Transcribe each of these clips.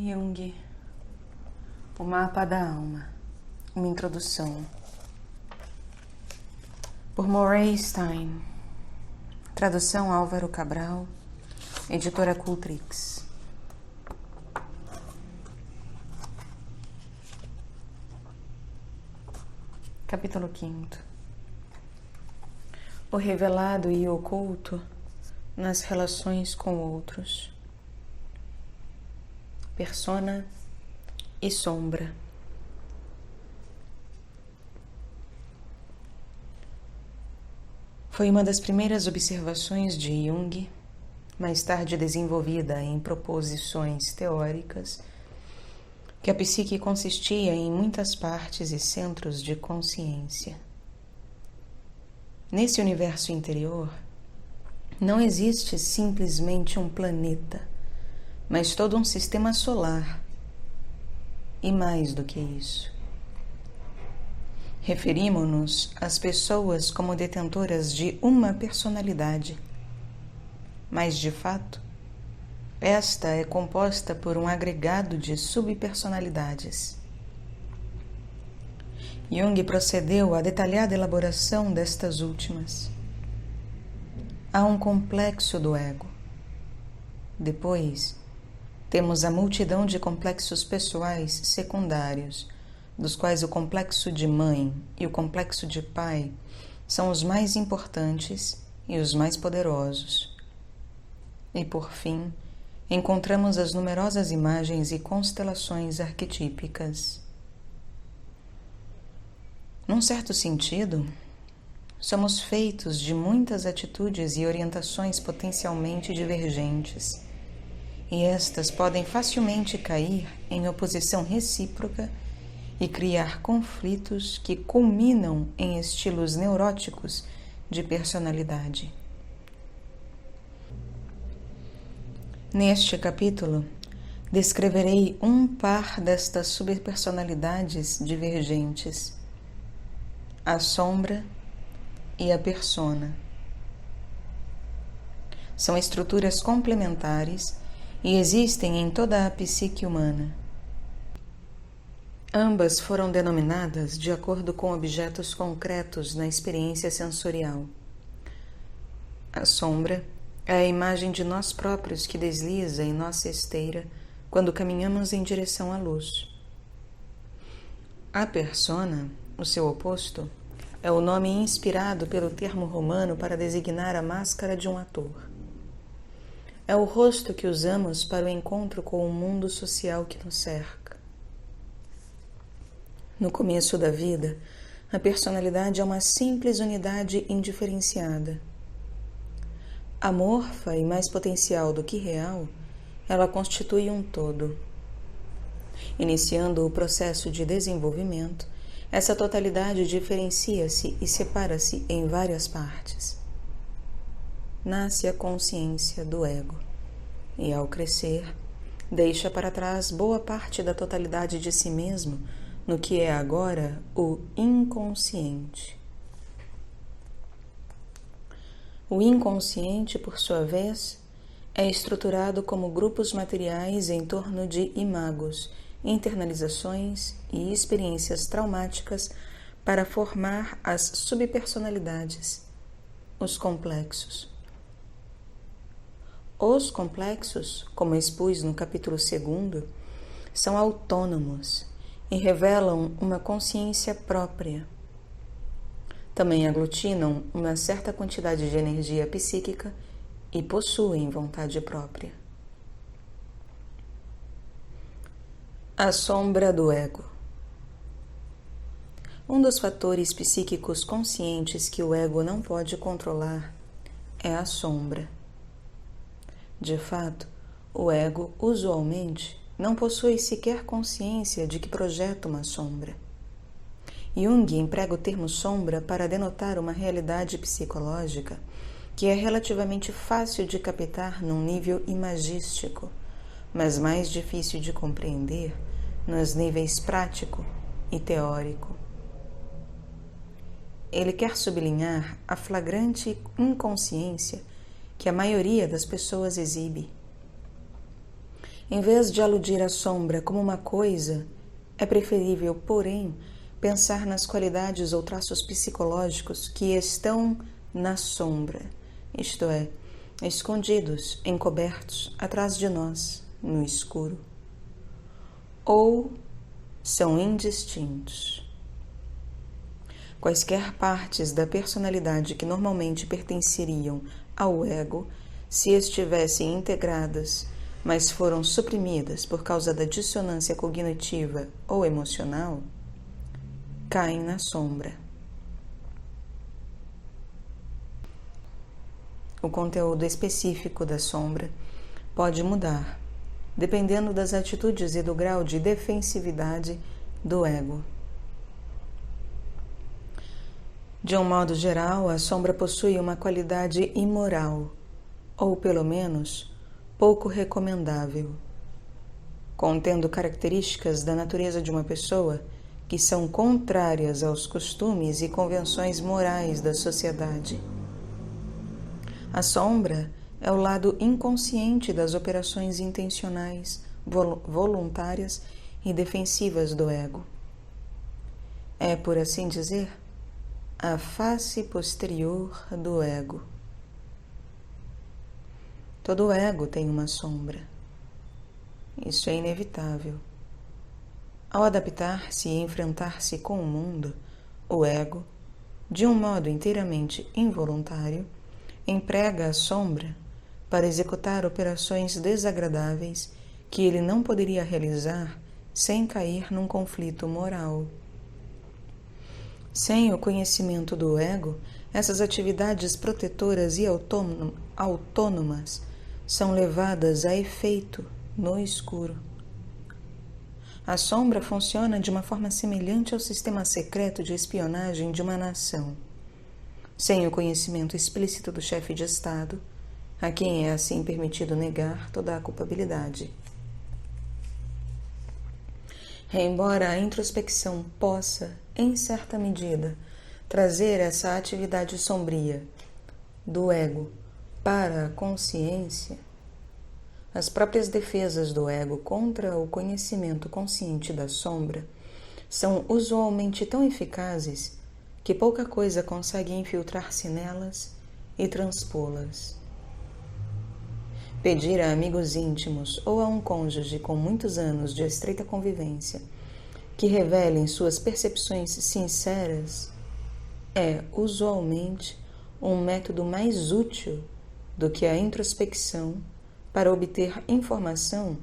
Jung, o mapa da alma, uma introdução, por Moray Stein, tradução Álvaro Cabral, editora Cultrix. Capítulo 5. O revelado e o oculto nas relações com outros. Persona e sombra. Foi uma das primeiras observações de Jung, mais tarde desenvolvida em proposições teóricas, que a psique consistia em muitas partes e centros de consciência. Nesse universo interior, não existe simplesmente um planeta, mas todo um sistema solar, e mais do que isso. Referimo-nos às pessoas como detentoras de uma personalidade, mas, de fato, esta é composta por um agregado de subpersonalidades. Jung procedeu à detalhada elaboração destas últimas. Há um complexo do ego. Depois, temos a multidão de complexos pessoais secundários, dos quais o complexo de mãe e o complexo de pai são os mais importantes e os mais poderosos. E, por fim, encontramos as numerosas imagens e constelações arquetípicas. Num certo sentido, somos feitos de muitas atitudes e orientações potencialmente divergentes, e estas podem facilmente cair em oposição recíproca e criar conflitos que culminam em estilos neuróticos de personalidade. Neste capítulo, descreverei um par destas subpersonalidades divergentes: a sombra e a persona. São estruturas complementares e existem em toda a psique humana. Ambas foram denominadas de acordo com objetos concretos na experiência sensorial. A sombra é a imagem de nós próprios que desliza em nossa esteira quando caminhamos em direção à luz. A persona, o seu oposto, é o nome inspirado pelo termo romano para designar a máscara de um ator. É o rosto que usamos para o encontro com o mundo social que nos cerca. No começo da vida, a personalidade é uma simples unidade indiferenciada. Amorfa e mais potencial do que real, ela constitui um todo. Iniciando o processo de desenvolvimento, essa totalidade diferencia-se e separa-se em várias partes. Nasce a consciência do ego, e ao crescer, deixa para trás boa parte da totalidade de si mesmo no que é agora o inconsciente. O inconsciente, por sua vez, é estruturado como grupos materiais em torno de imagos, internalizações e experiências traumáticas para formar as subpersonalidades, os complexos. Os complexos, como expus no capítulo 2, são autônomos e revelam uma consciência própria. Também aglutinam uma certa quantidade de energia psíquica e possuem vontade própria. A sombra do ego. Um dos fatores psíquicos conscientes que o ego não pode controlar é a sombra. De fato, o ego, usualmente, não possui sequer consciência de que projeta uma sombra. Jung emprega o termo sombra para denotar uma realidade psicológica que é relativamente fácil de captar num nível imagístico, mas mais difícil de compreender nos níveis prático e teórico. Ele quer sublinhar a flagrante inconsciência que a maioria das pessoas exibe. Em vez de aludir à sombra como uma coisa, é preferível, porém, pensar nas qualidades ou traços psicológicos que estão na sombra, isto é, escondidos, encobertos, atrás de nós, no escuro. Ou são indistintos. Quaisquer partes da personalidade que normalmente pertenceriam ao ego, se estivessem integradas, mas foram suprimidas por causa da dissonância cognitiva ou emocional, caem na sombra. O conteúdo específico da sombra pode mudar, dependendo das atitudes e do grau de defensividade do ego. De um modo geral, a sombra possui uma qualidade imoral, ou pelo menos pouco recomendável, contendo características da natureza de uma pessoa que são contrárias aos costumes e convenções morais da sociedade. A sombra é o lado inconsciente das operações intencionais, voluntárias e defensivas do ego. É, por assim dizer, a face posterior do ego. Todo ego tem uma sombra. Isso é inevitável. Ao adaptar-se e enfrentar-se com o mundo, o ego, de um modo inteiramente involuntário, emprega a sombra para executar operações desagradáveis que ele não poderia realizar sem cair num conflito moral. Sem o conhecimento do ego, essas atividades protetoras e autônomas são levadas a efeito no escuro. A sombra funciona de uma forma semelhante ao sistema secreto de espionagem de uma nação. Sem o conhecimento explícito do chefe de Estado, a quem é assim permitido negar toda a culpabilidade. Embora a introspecção possa, em certa medida, trazer essa atividade sombria do ego para a consciência, as próprias defesas do ego contra o conhecimento consciente da sombra são usualmente tão eficazes que pouca coisa consegue infiltrar-se nelas e transpô-las. Pedir a amigos íntimos ou a um cônjuge com muitos anos de estreita convivência que revelem suas percepções sinceras é, usualmente, um método mais útil do que a introspecção para obter informação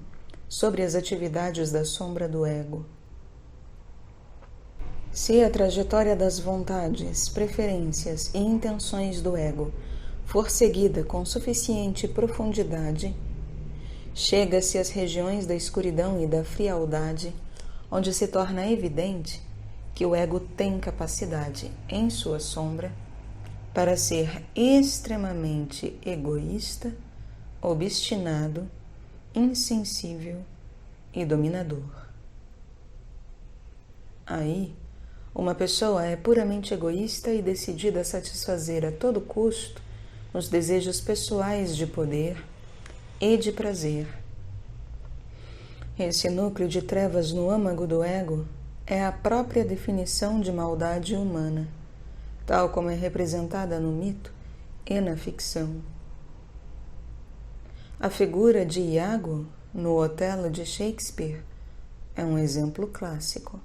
sobre as atividades da sombra do ego. Se a trajetória das vontades, preferências e intenções do ego for seguida com suficiente profundidade, chega-se às regiões da escuridão e da frialdade, onde se torna evidente que o ego tem capacidade, em sua sombra, para ser extremamente egoísta, obstinado, insensível e dominador. Aí, uma pessoa é puramente egoísta e decidida a satisfazer a todo custo os desejos pessoais de poder e de prazer. Esse núcleo de trevas no âmago do ego é a própria definição de maldade humana, tal como é representada no mito e na ficção. A figura de Iago, no Otelo de Shakespeare, é um exemplo clássico.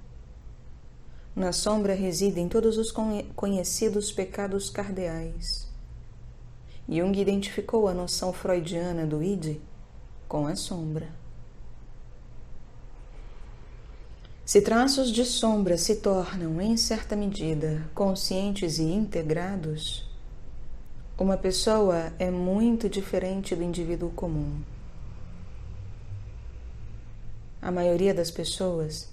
Na sombra residem todos os conhecidos pecados cardeais. Jung identificou a noção freudiana do id com a sombra. Se traços de sombra se tornam, em certa medida, conscientes e integrados, uma pessoa é muito diferente do indivíduo comum. A maioria das pessoas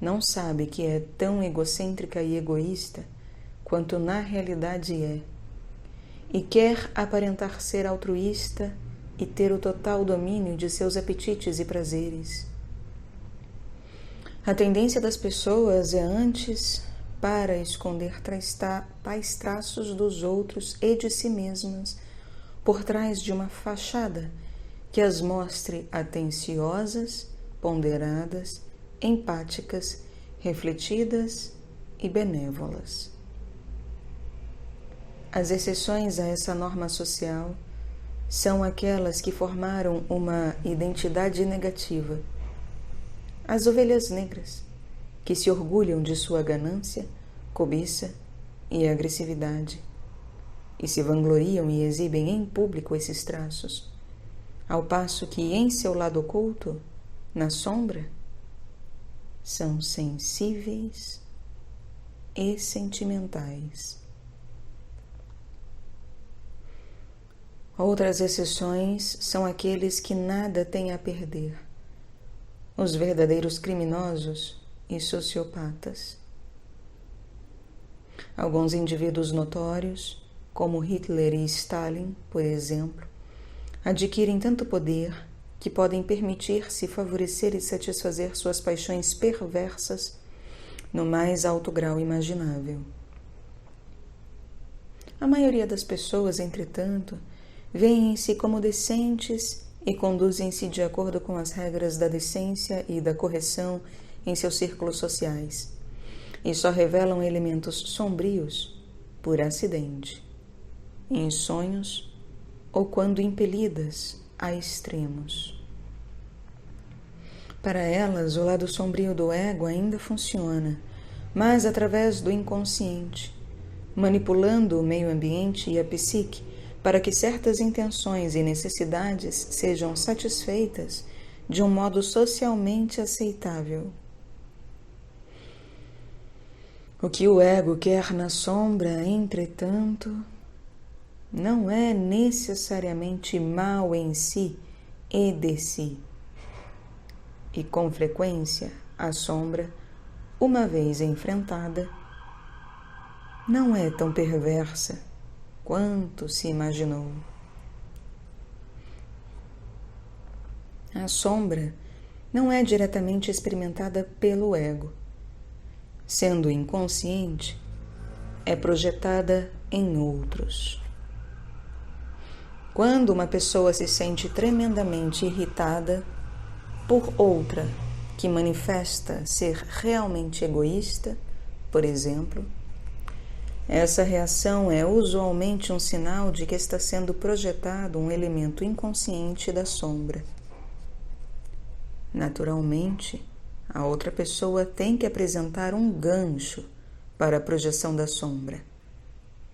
não sabe que é tão egocêntrica e egoísta quanto na realidade é, e quer aparentar ser altruísta e ter o total domínio de seus apetites e prazeres. A tendência das pessoas é antes para esconder tais traços dos outros e de si mesmas por trás de uma fachada que as mostre atenciosas, ponderadas, empáticas, refletidas e benévolas. As exceções a essa norma social são aquelas que formaram uma identidade negativa. As ovelhas negras, que se orgulham de sua ganância, cobiça e agressividade, e se vangloriam e exibem em público esses traços, ao passo que em seu lado oculto, na sombra, são sensíveis e sentimentais. Outras exceções são aqueles que nada têm a perder, os verdadeiros criminosos e sociopatas. Alguns indivíduos notórios, como Hitler e Stalin, por exemplo, adquirem tanto poder que podem permitir-se favorecer e satisfazer suas paixões perversas no mais alto grau imaginável. A maioria das pessoas, entretanto, veem-se como decentes e conduzem-se de acordo com as regras da decência e da correção em seus círculos sociais, e só revelam elementos sombrios por acidente, em sonhos ou quando impelidas a extremos. Para elas, o lado sombrio do ego ainda funciona, mas através do inconsciente, manipulando o meio ambiente e a psique para que certas intenções e necessidades sejam satisfeitas de um modo socialmente aceitável. O que o ego quer na sombra, entretanto, não é necessariamente mal em si e de si. E com frequência, a sombra, uma vez enfrentada, não é tão perversa quanto se imaginou. A sombra não é diretamente experimentada pelo ego. Sendo inconsciente, é projetada em outros. Quando uma pessoa se sente tremendamente irritada por outra que manifesta ser realmente egoísta, por exemplo, essa reação é usualmente um sinal de que está sendo projetado um elemento inconsciente da sombra. Naturalmente, a outra pessoa tem que apresentar um gancho para a projeção da sombra.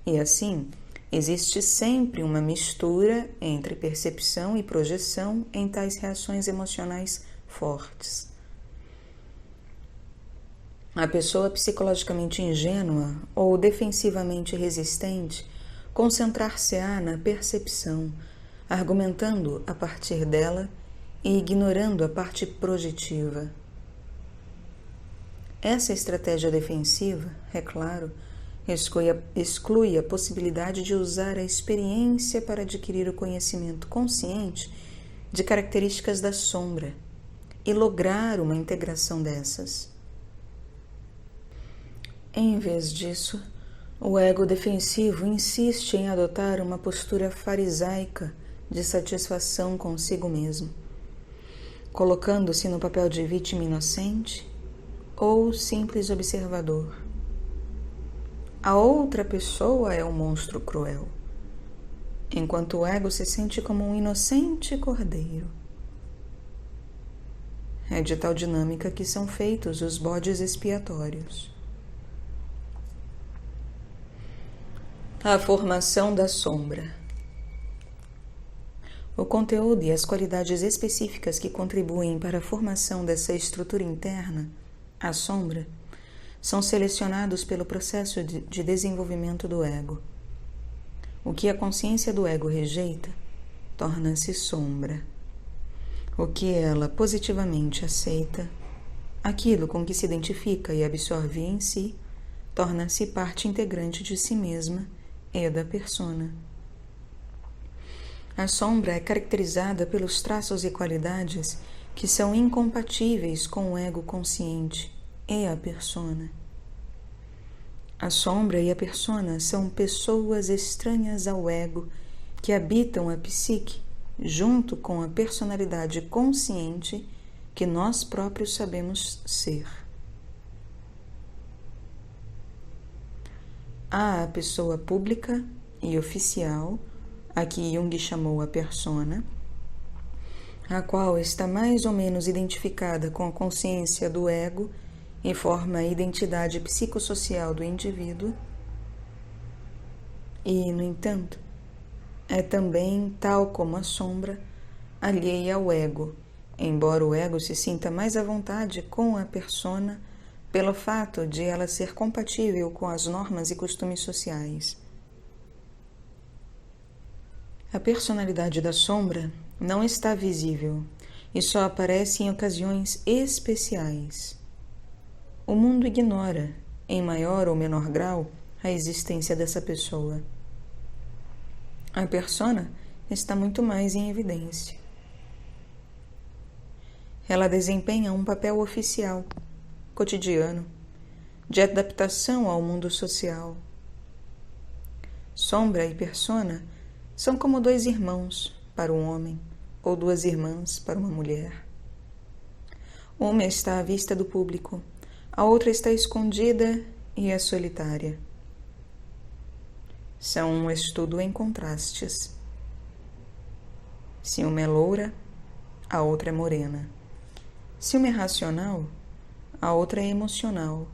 E assim, existe sempre uma mistura entre percepção e projeção em tais reações emocionais fortes. A pessoa psicologicamente ingênua ou defensivamente resistente concentrar-se-á na percepção, argumentando a partir dela e ignorando a parte projetiva. Essa estratégia defensiva, é claro, exclui a possibilidade de usar a experiência para adquirir o conhecimento consciente de características da sombra e lograr uma integração dessas. Em vez disso, o ego defensivo insiste em adotar uma postura farisaica de satisfação consigo mesmo, colocando-se no papel de vítima inocente ou simples observador. A outra pessoa é um monstro cruel, enquanto o ego se sente como um inocente cordeiro. É de tal dinâmica que são feitos os bodes expiatórios. A formação da sombra. O conteúdo e as qualidades específicas que contribuem para a formação dessa estrutura interna, a sombra, são selecionados pelo processo de desenvolvimento do ego. O que a consciência do ego rejeita, torna-se sombra. O que ela positivamente aceita, aquilo com que se identifica e absorve em si, torna-se parte integrante de si mesma e da persona. A sombra é caracterizada pelos traços e qualidades que são incompatíveis com o ego consciente e a persona. A sombra e a persona são pessoas estranhas ao ego que habitam a psique junto com a personalidade consciente que nós próprios sabemos ser. Há a pessoa pública e oficial, a que Jung chamou a persona, a qual está mais ou menos identificada com a consciência do ego e forma a identidade psicossocial do indivíduo, e, no entanto, é também, tal como a sombra, alheia ao ego, embora o ego se sinta mais à vontade com a persona pelo fato de ela ser compatível com as normas e costumes sociais. A personalidade da sombra não está visível e só aparece em ocasiões especiais. O mundo ignora, em maior ou menor grau, a existência dessa pessoa. A persona está muito mais em evidência. Ela desempenha um papel oficial, cotidiano, de adaptação ao mundo social. Sombra e persona são como dois irmãos para um homem ou duas irmãs para uma mulher. Uma está à vista do público, a outra está escondida e é solitária. São um estudo em contrastes. Se uma é loura, a outra é morena. Se uma é racional, a outra é emocional.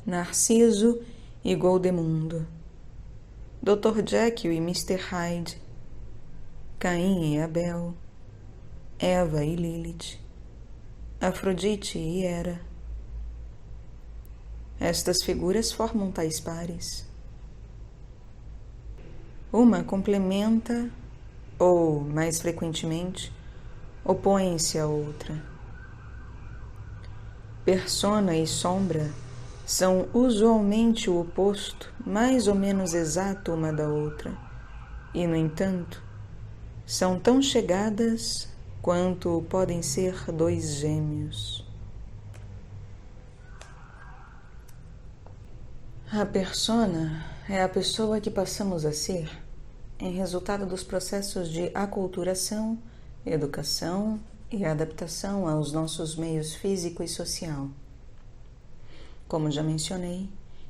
Narciso e Goldemundo. Dr. Jekyll e Mr. Hyde. Caim e Abel. Eva e Lilith. Afrodite e Hera. Estas figuras formam tais pares. Uma complementa, ou, mais frequentemente, opõe-se à outra. Persona e sombra são usualmente o oposto, mais ou menos exato uma da outra, e, no entanto, são tão chegadas quanto podem ser dois gêmeos. A persona é a pessoa que passamos a ser em resultado dos processos de aculturação, educação e adaptação aos nossos meios físico e social. Como já mencionei,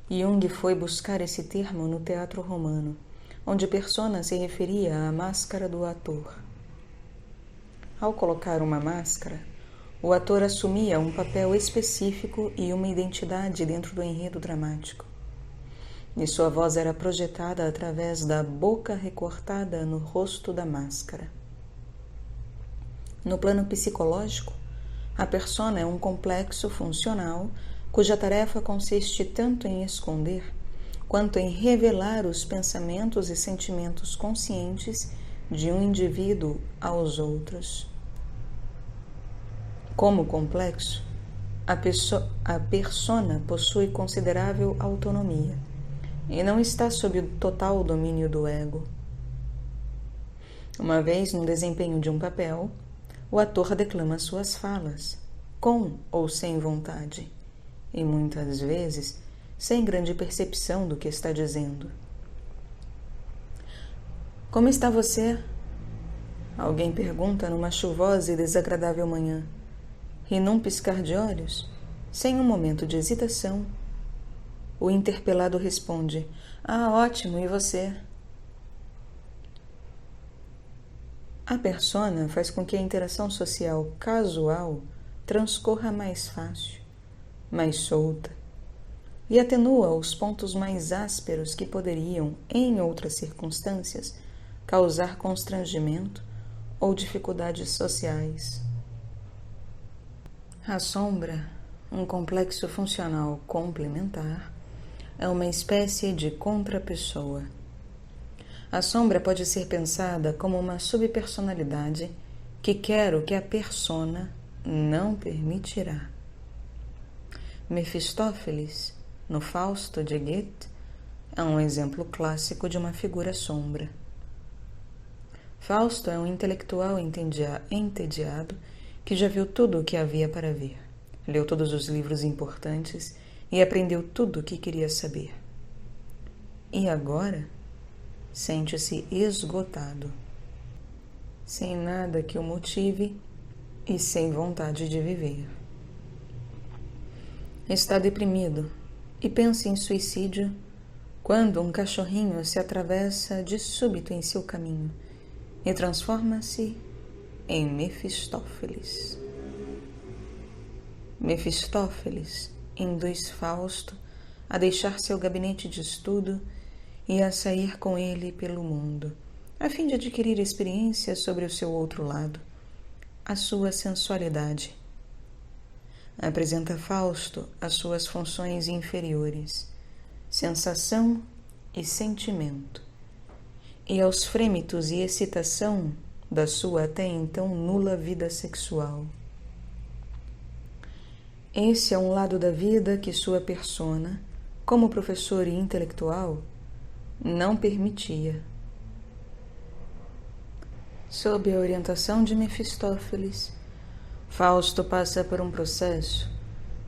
Jung foi buscar esse termo no teatro romano, onde persona se referia à máscara do ator. Ao colocar uma máscara, o ator assumia um papel específico e uma identidade dentro do enredo dramático. E sua voz era projetada através da boca recortada no rosto da máscara. No plano psicológico, a persona é um complexo funcional cuja tarefa consiste tanto em esconder quanto em revelar os pensamentos e sentimentos conscientes de um indivíduo aos outros. Como complexo, a persona possui considerável autonomia e não está sob o total domínio do ego. Uma vez no desempenho de um papel, o ator declama suas falas, com ou sem vontade, e muitas vezes sem grande percepção do que está dizendo. Como está você? Alguém pergunta numa chuvosa e desagradável manhã, e num piscar de olhos, sem um momento de hesitação, o interpelado responde: "Ah, ótimo, e você?" A persona faz com que a interação social casual transcorra mais fácil, mais solta, e atenua os pontos mais ásperos que poderiam, em outras circunstâncias, causar constrangimento ou dificuldades sociais. A sombra, um complexo funcional complementar, é uma espécie de contrapessoa. A sombra pode ser pensada como uma subpersonalidade que quer o que a persona não permitirá. Mefistófeles, no Fausto de Goethe, é um exemplo clássico de uma figura sombra. Fausto é um intelectual entediado que já viu tudo o que havia para ver, leu todos os livros importantes e aprendeu tudo o que queria saber. E agora sente-se esgotado. sem nada que o motive e sem vontade de viver. Está deprimido e pensa em suicídio quando um cachorrinho se atravessa de súbito em seu caminho e transforma-se em Mefistófeles. Mefistófeles induz Fausto a deixar seu gabinete de estudo e a sair com ele pelo mundo, a fim de adquirir experiência sobre o seu outro lado, a sua sensualidade. Apresenta Fausto as suas funções inferiores, sensação e sentimento, e aos frêmitos e excitação da sua até então nula vida sexual. Esse é um lado da vida que sua persona, como professor e intelectual, não permitia. Sob a orientação de Mefistófeles, Fausto passa por um processo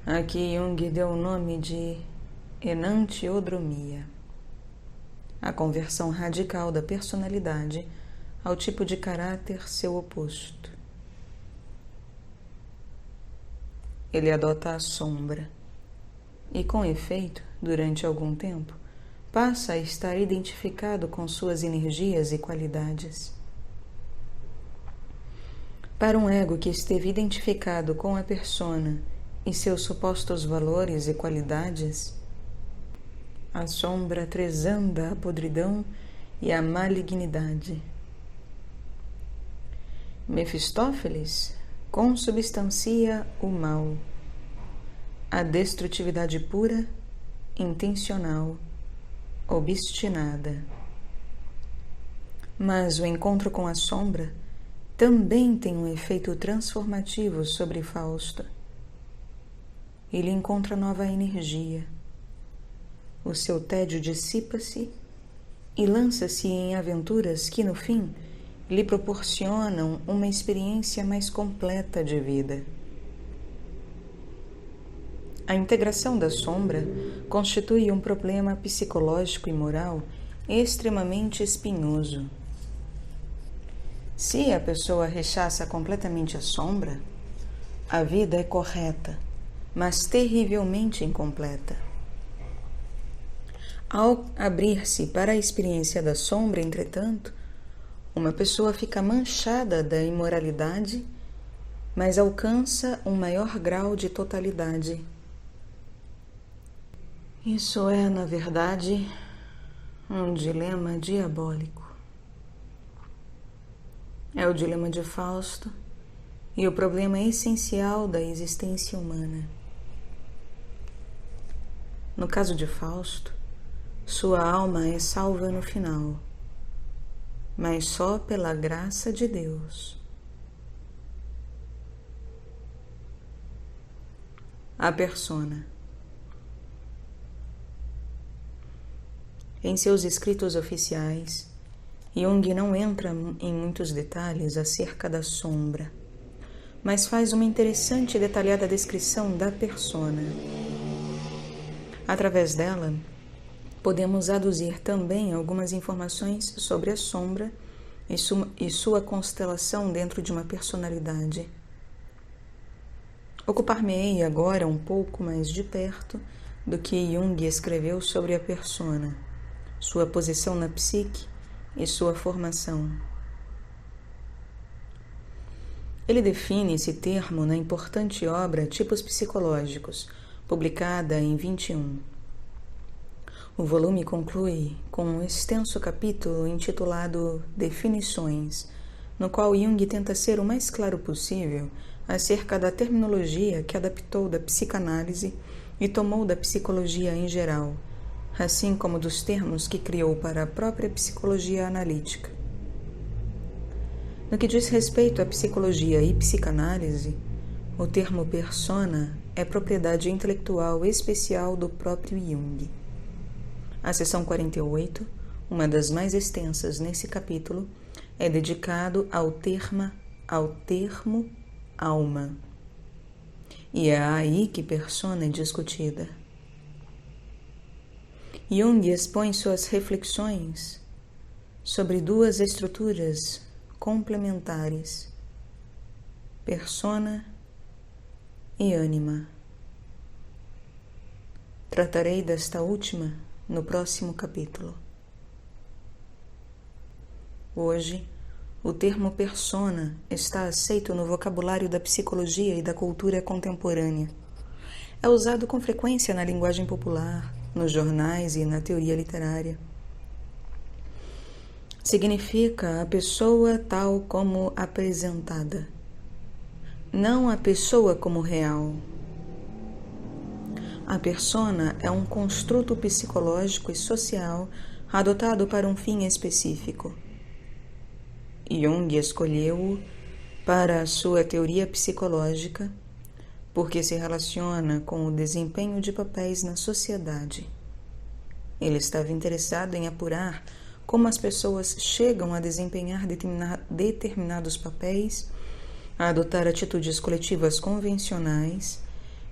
a que Jung deu o nome de enantiodromia, a conversão radical da personalidade ao tipo de caráter seu oposto. Ele adota a sombra e, com efeito, durante algum tempo, passa a estar identificado com suas energias e qualidades. Para um ego que esteve identificado com a persona e seus supostos valores e qualidades, a sombra tresanda a podridão e a malignidade. Mefistófeles consubstancia o mal, a destrutividade pura, intencional, obstinada. Mas o encontro com a sombra também tem um efeito transformativo sobre Fausto. Ele encontra nova energia. O seu tédio dissipa-se e lança-se em aventuras que, no fim, lhe proporcionam uma experiência mais completa de vida. A integração da sombra constitui um problema psicológico e moral extremamente espinhoso. Se a pessoa rechaça completamente a sombra, a vida é correta, mas terrivelmente incompleta. Ao abrir-se para a experiência da sombra, entretanto, uma pessoa fica manchada da imoralidade, mas alcança um maior grau de totalidade. Isso é, na verdade, um dilema diabólico. É o dilema de Fausto e o problema essencial da existência humana. No caso de Fausto, sua alma é salva no final, mas só pela graça de Deus. A persona. Em seus escritos oficiais, Jung não entra em muitos detalhes acerca da sombra, mas faz uma interessante e detalhada descrição da persona. Através dela, podemos aduzir também algumas informações sobre a sombra e sua constelação dentro de uma personalidade. Ocupar-me-ei agora um pouco mais de perto do que Jung escreveu sobre a persona, sua posição na psique e sua formação. Ele define esse termo na importante obra Tipos Psicológicos, publicada em 21. O volume conclui com um extenso capítulo intitulado Definições, no qual Jung tenta ser o mais claro possível acerca da terminologia que adaptou da psicanálise e tomou da psicologia em geral, assim como dos termos que criou para a própria psicologia analítica. No que diz respeito à psicologia e psicanálise, o termo persona é propriedade intelectual especial do próprio Jung. A seção 48, uma das mais extensas nesse capítulo, é dedicado ao termo alma. E é aí que persona é discutida. Jung expõe suas reflexões sobre duas estruturas complementares: persona e ânima. Tratarei desta última no próximo capítulo. Hoje, o termo persona está aceito no vocabulário da psicologia e da cultura contemporânea. É usado com frequência na linguagem popular, nos jornais e na teoria literária. Significa a pessoa tal como apresentada, não a pessoa como real. A persona é um construto psicológico e social adotado para um fim específico. Jung escolheu-o para a sua teoria psicológica porque se relaciona com o desempenho de papéis na sociedade. Ele estava interessado em apurar como as pessoas chegam a desempenhar determinados papéis, a adotar atitudes coletivas convencionais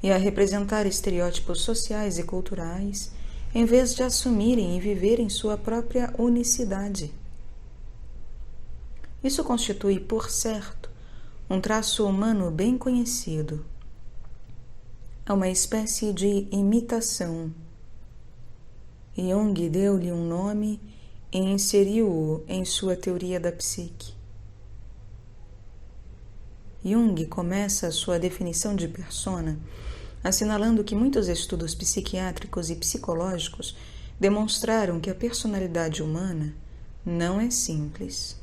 e a representar estereótipos sociais e culturais, em vez de assumirem e viverem sua própria unicidade. Isso constitui, por certo, um traço humano bem conhecido. É uma espécie de imitação. Jung deu-lhe um nome e inseriu-o em sua teoria da psique. Jung começa a sua definição de persona assinalando que muitos estudos psiquiátricos e psicológicos demonstraram que a personalidade humana não é simples,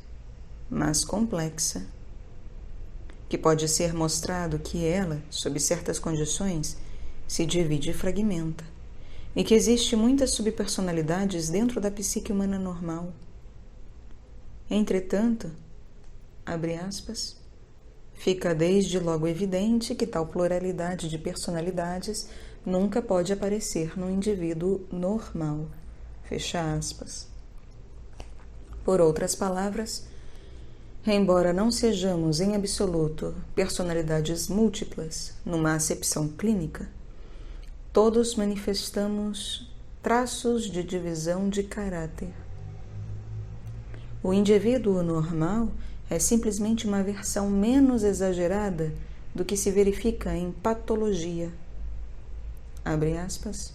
mas complexa, que pode ser mostrado que ela, sob certas condições, se divide e fragmenta, e que existe muitas subpersonalidades dentro da psique humana normal. Entretanto, abre aspas, fica desde logo evidente que tal pluralidade de personalidades nunca pode aparecer no indivíduo normal, fecha aspas. Por outras palavras, embora não sejamos em absoluto personalidades múltiplas numa acepção clínica, todos manifestamos traços de divisão de caráter. O indivíduo normal é simplesmente uma versão menos exagerada do que se verifica em patologia. Abre aspas.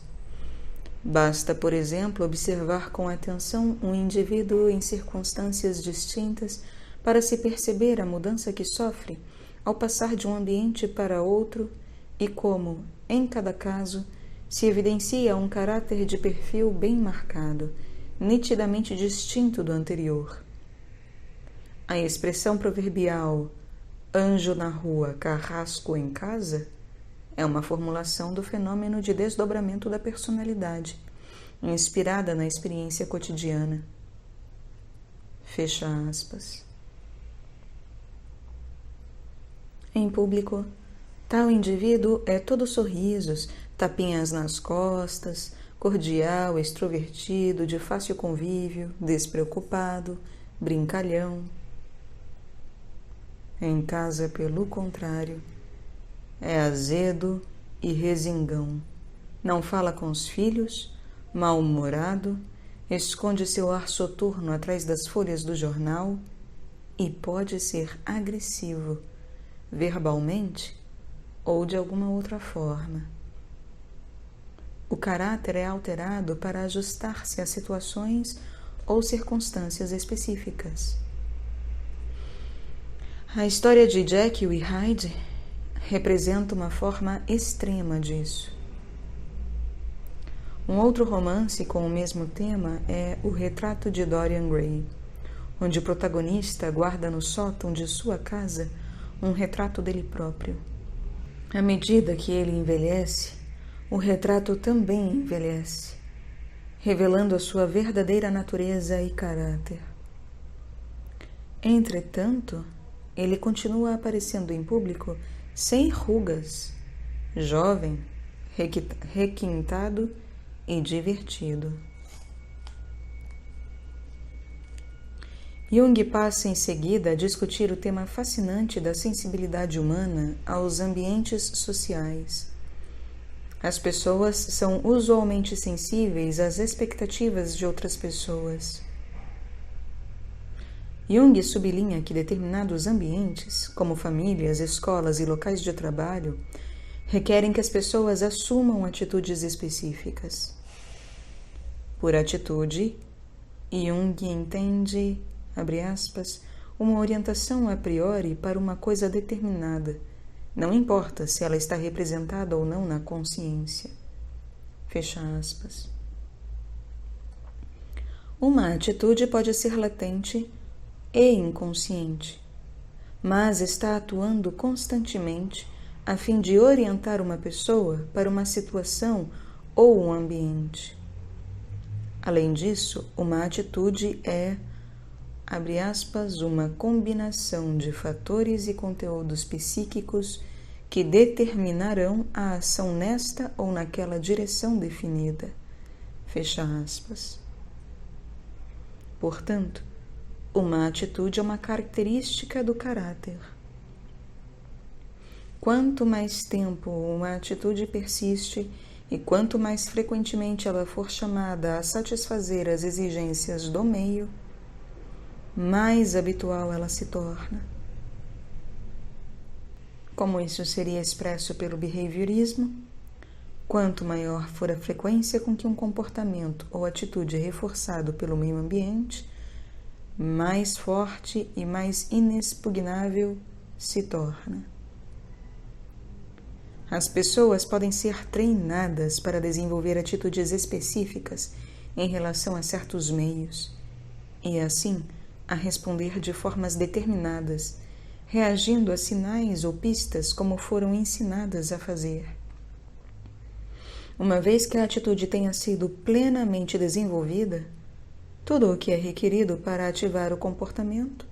Basta, por exemplo, observar com atenção um indivíduo em circunstâncias distintas para se perceber a mudança que sofre ao passar de um ambiente para outro e como, em cada caso, se evidencia um caráter de perfil bem marcado, nitidamente distinto do anterior. A expressão proverbial anjo na rua, carrasco em casa é uma formulação do fenômeno de desdobramento da personalidade, inspirada na experiência cotidiana. Fecha aspas. Em público, tal indivíduo é todo sorrisos, tapinhas nas costas, cordial, extrovertido, de fácil convívio, despreocupado, brincalhão. Em casa, pelo contrário, é azedo e resingão. Não fala com os filhos, mal-humorado, esconde seu ar soturno atrás das folhas do jornal e pode ser agressivo, verbalmente ou de alguma outra forma. O caráter é alterado para ajustar-se a situações ou circunstâncias específicas. A história de Jekyll e Hyde representa uma forma extrema disso. Um outro romance com o mesmo tema é O Retrato de Dorian Gray, onde o protagonista guarda no sótão de sua casa um retrato dele próprio. À medida que ele envelhece, o retrato também envelhece, revelando a sua verdadeira natureza e caráter. Entretanto, ele continua aparecendo em público sem rugas, jovem, requintado e divertido. Jung passa em seguida a discutir o tema fascinante da sensibilidade humana aos ambientes sociais. As pessoas são usualmente sensíveis às expectativas de outras pessoas. Jung sublinha que determinados ambientes, como famílias, escolas e locais de trabalho, requerem que as pessoas assumam atitudes específicas. Por atitude, Jung entende, abre aspas, uma orientação a priori para uma coisa determinada, não importa se ela está representada ou não na consciência. Fecha aspas. Uma atitude pode ser latente e inconsciente, mas está atuando constantemente a fim de orientar uma pessoa para uma situação ou um ambiente. Além disso, uma atitude é, abre aspas, uma combinação de fatores e conteúdos psíquicos que determinarão a ação nesta ou naquela direção definida. Fecha aspas. Portanto, uma atitude é uma característica do caráter. Quanto mais tempo uma atitude persiste e quanto mais frequentemente ela for chamada a satisfazer as exigências do meio, mais habitual ela se torna. Como isso seria expresso pelo behaviorismo, quanto maior for a frequência com que um comportamento ou atitude é reforçado pelo meio ambiente, mais forte e mais inexpugnável se torna. As pessoas podem ser treinadas para desenvolver atitudes específicas em relação a certos meios e, assim, a responder de formas determinadas, reagindo a sinais ou pistas como foram ensinadas a fazer. Uma vez que a atitude tenha sido plenamente desenvolvida, tudo o que é requerido para ativar o comportamento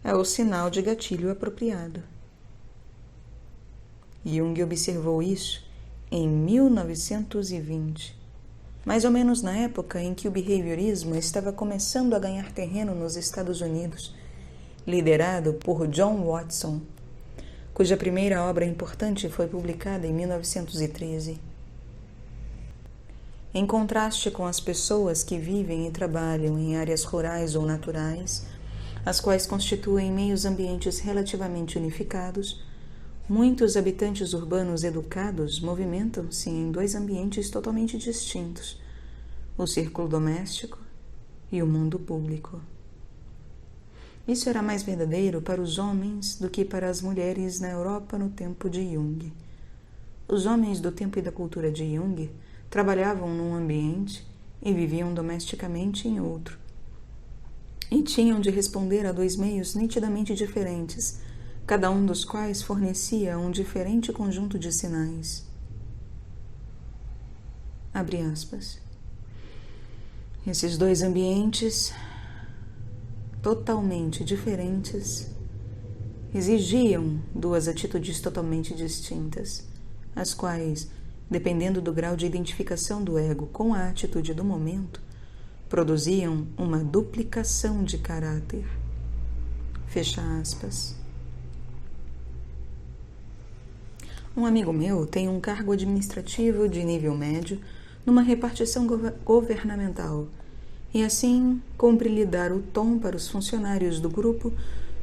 é o sinal de gatilho apropriado. Jung observou isso em 1920, mais ou menos na época em que o behaviorismo estava começando a ganhar terreno nos Estados Unidos, liderado por John Watson, cuja primeira obra importante foi publicada em 1913. Em contraste com as pessoas que vivem e trabalham em áreas rurais ou naturais, as quais constituem meios ambientes relativamente unificados, muitos habitantes urbanos educados movimentam-se em dois ambientes totalmente distintos, o círculo doméstico e o mundo público. Isso era mais verdadeiro para os homens do que para as mulheres na Europa no tempo de Jung. Os homens do tempo e da cultura de Jung trabalhavam num ambiente e viviam domesticamente em outro, e tinham de responder a dois meios nitidamente diferentes, cada um dos quais fornecia um diferente conjunto de sinais. Abre aspas. Esses dois ambientes, totalmente diferentes, exigiam duas atitudes totalmente distintas, as quais, dependendo do grau de identificação do ego com a atitude do momento, produziam uma duplicação de caráter. Fecha aspas. Um amigo meu tem um cargo administrativo de nível médio numa repartição governamental e, assim, cumpre-lhe dar o tom para os funcionários do grupo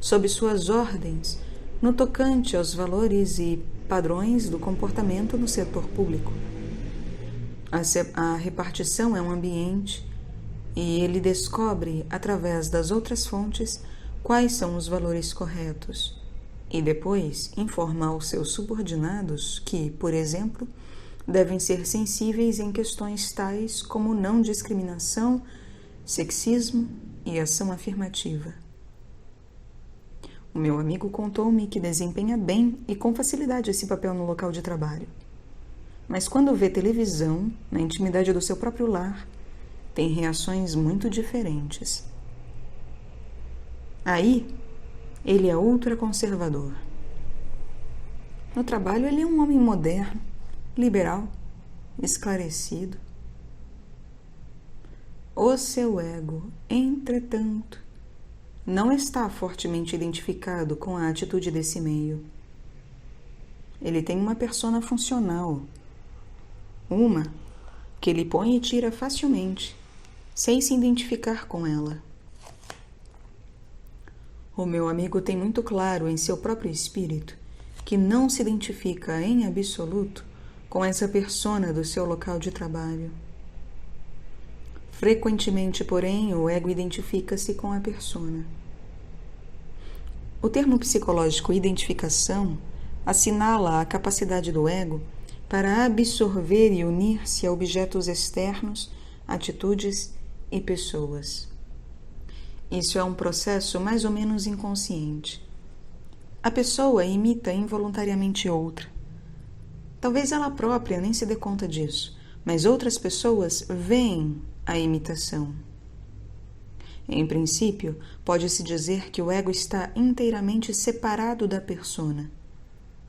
sob suas ordens no tocante aos valores e padrões do comportamento no setor público. A repartição é um ambiente e ele descobre, através das outras fontes, quais são os valores corretos e depois informa aos seus subordinados que, por exemplo, devem ser sensíveis em questões tais como não discriminação, sexismo e ação afirmativa. O meu amigo contou-me que desempenha bem e com facilidade esse papel no local de trabalho. Mas quando vê televisão, na intimidade do seu próprio lar, tem reações muito diferentes. Aí, ele é ultraconservador. No trabalho, ele é um homem moderno, liberal, esclarecido. O seu ego, entretanto, não está fortemente identificado com a atitude desse meio. Ele tem uma persona funcional, uma que ele põe e tira facilmente, sem se identificar com ela. O meu amigo tem muito claro em seu próprio espírito que não se identifica em absoluto com essa persona do seu local de trabalho. Frequentemente, porém, o ego identifica-se com a persona. O termo psicológico identificação assinala a capacidade do ego para absorver e unir-se a objetos externos, atitudes e pessoas. Isso é um processo mais ou menos inconsciente. A pessoa imita involuntariamente outra. Talvez ela própria nem se dê conta disso, mas outras pessoas veem a imitação. Em princípio, pode-se dizer que o ego está inteiramente separado da persona.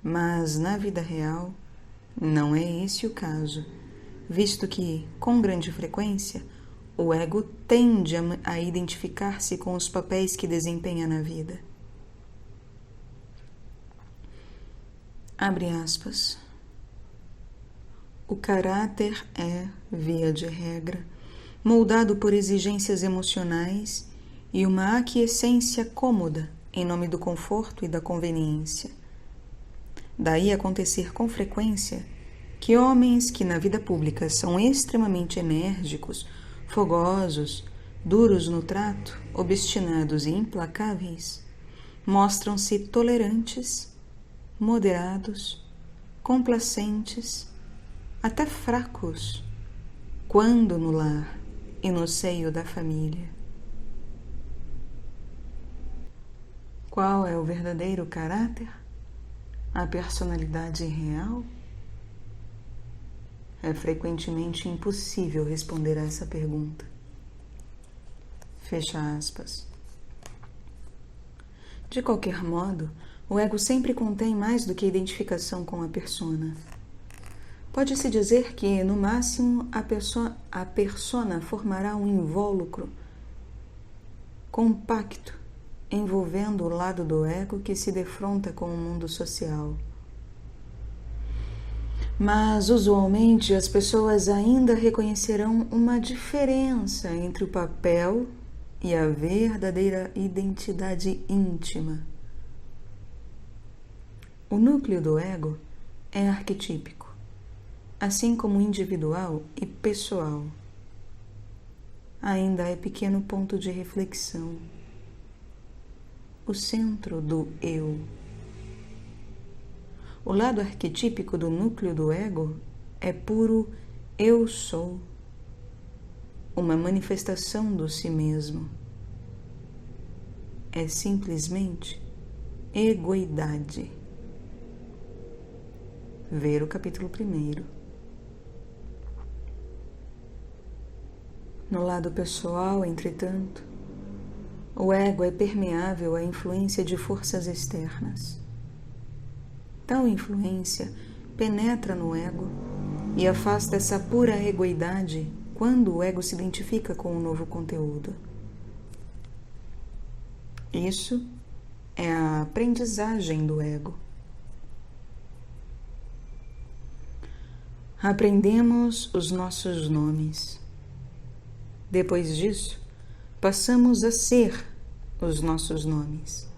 Mas, na vida real, não é esse o caso, visto que, com grande frequência, o ego tende a identificar-se com os papéis que desempenha na vida. Abre aspas. O caráter é, via de regra, moldado por exigências emocionais e uma aquiescência cômoda em nome do conforto e da conveniência. Daí acontecer com frequência que homens que na vida pública são extremamente enérgicos, fogosos, duros no trato, obstinados e implacáveis, mostram-se tolerantes, moderados, complacentes, até fracos, quando no lar e no seio da família. Qual é o verdadeiro caráter? A personalidade real? É frequentemente impossível responder a essa pergunta. Fecha aspas. De qualquer modo, o ego sempre contém mais do que identificação com a persona. Pode-se dizer que, no máximo, a persona formará um invólucro compacto, envolvendo o lado do ego que se defronta com o mundo social. Mas, usualmente, as pessoas ainda reconhecerão uma diferença entre o papel e a verdadeira identidade íntima. O núcleo do ego é arquetípico, assim como individual e pessoal. Ainda é pequeno ponto de reflexão, o centro do eu. O lado arquetípico do núcleo do ego é puro eu sou, uma manifestação do si mesmo. É simplesmente egoidade. Ver o capítulo 1. No lado pessoal, entretanto, o ego é permeável à influência de forças externas. Tal influência penetra no ego e afasta essa pura egoidade quando o ego se identifica com o novo conteúdo. Isso é a aprendizagem do ego. Aprendemos os nossos nomes. Depois disso, passamos a ser os nossos nomes.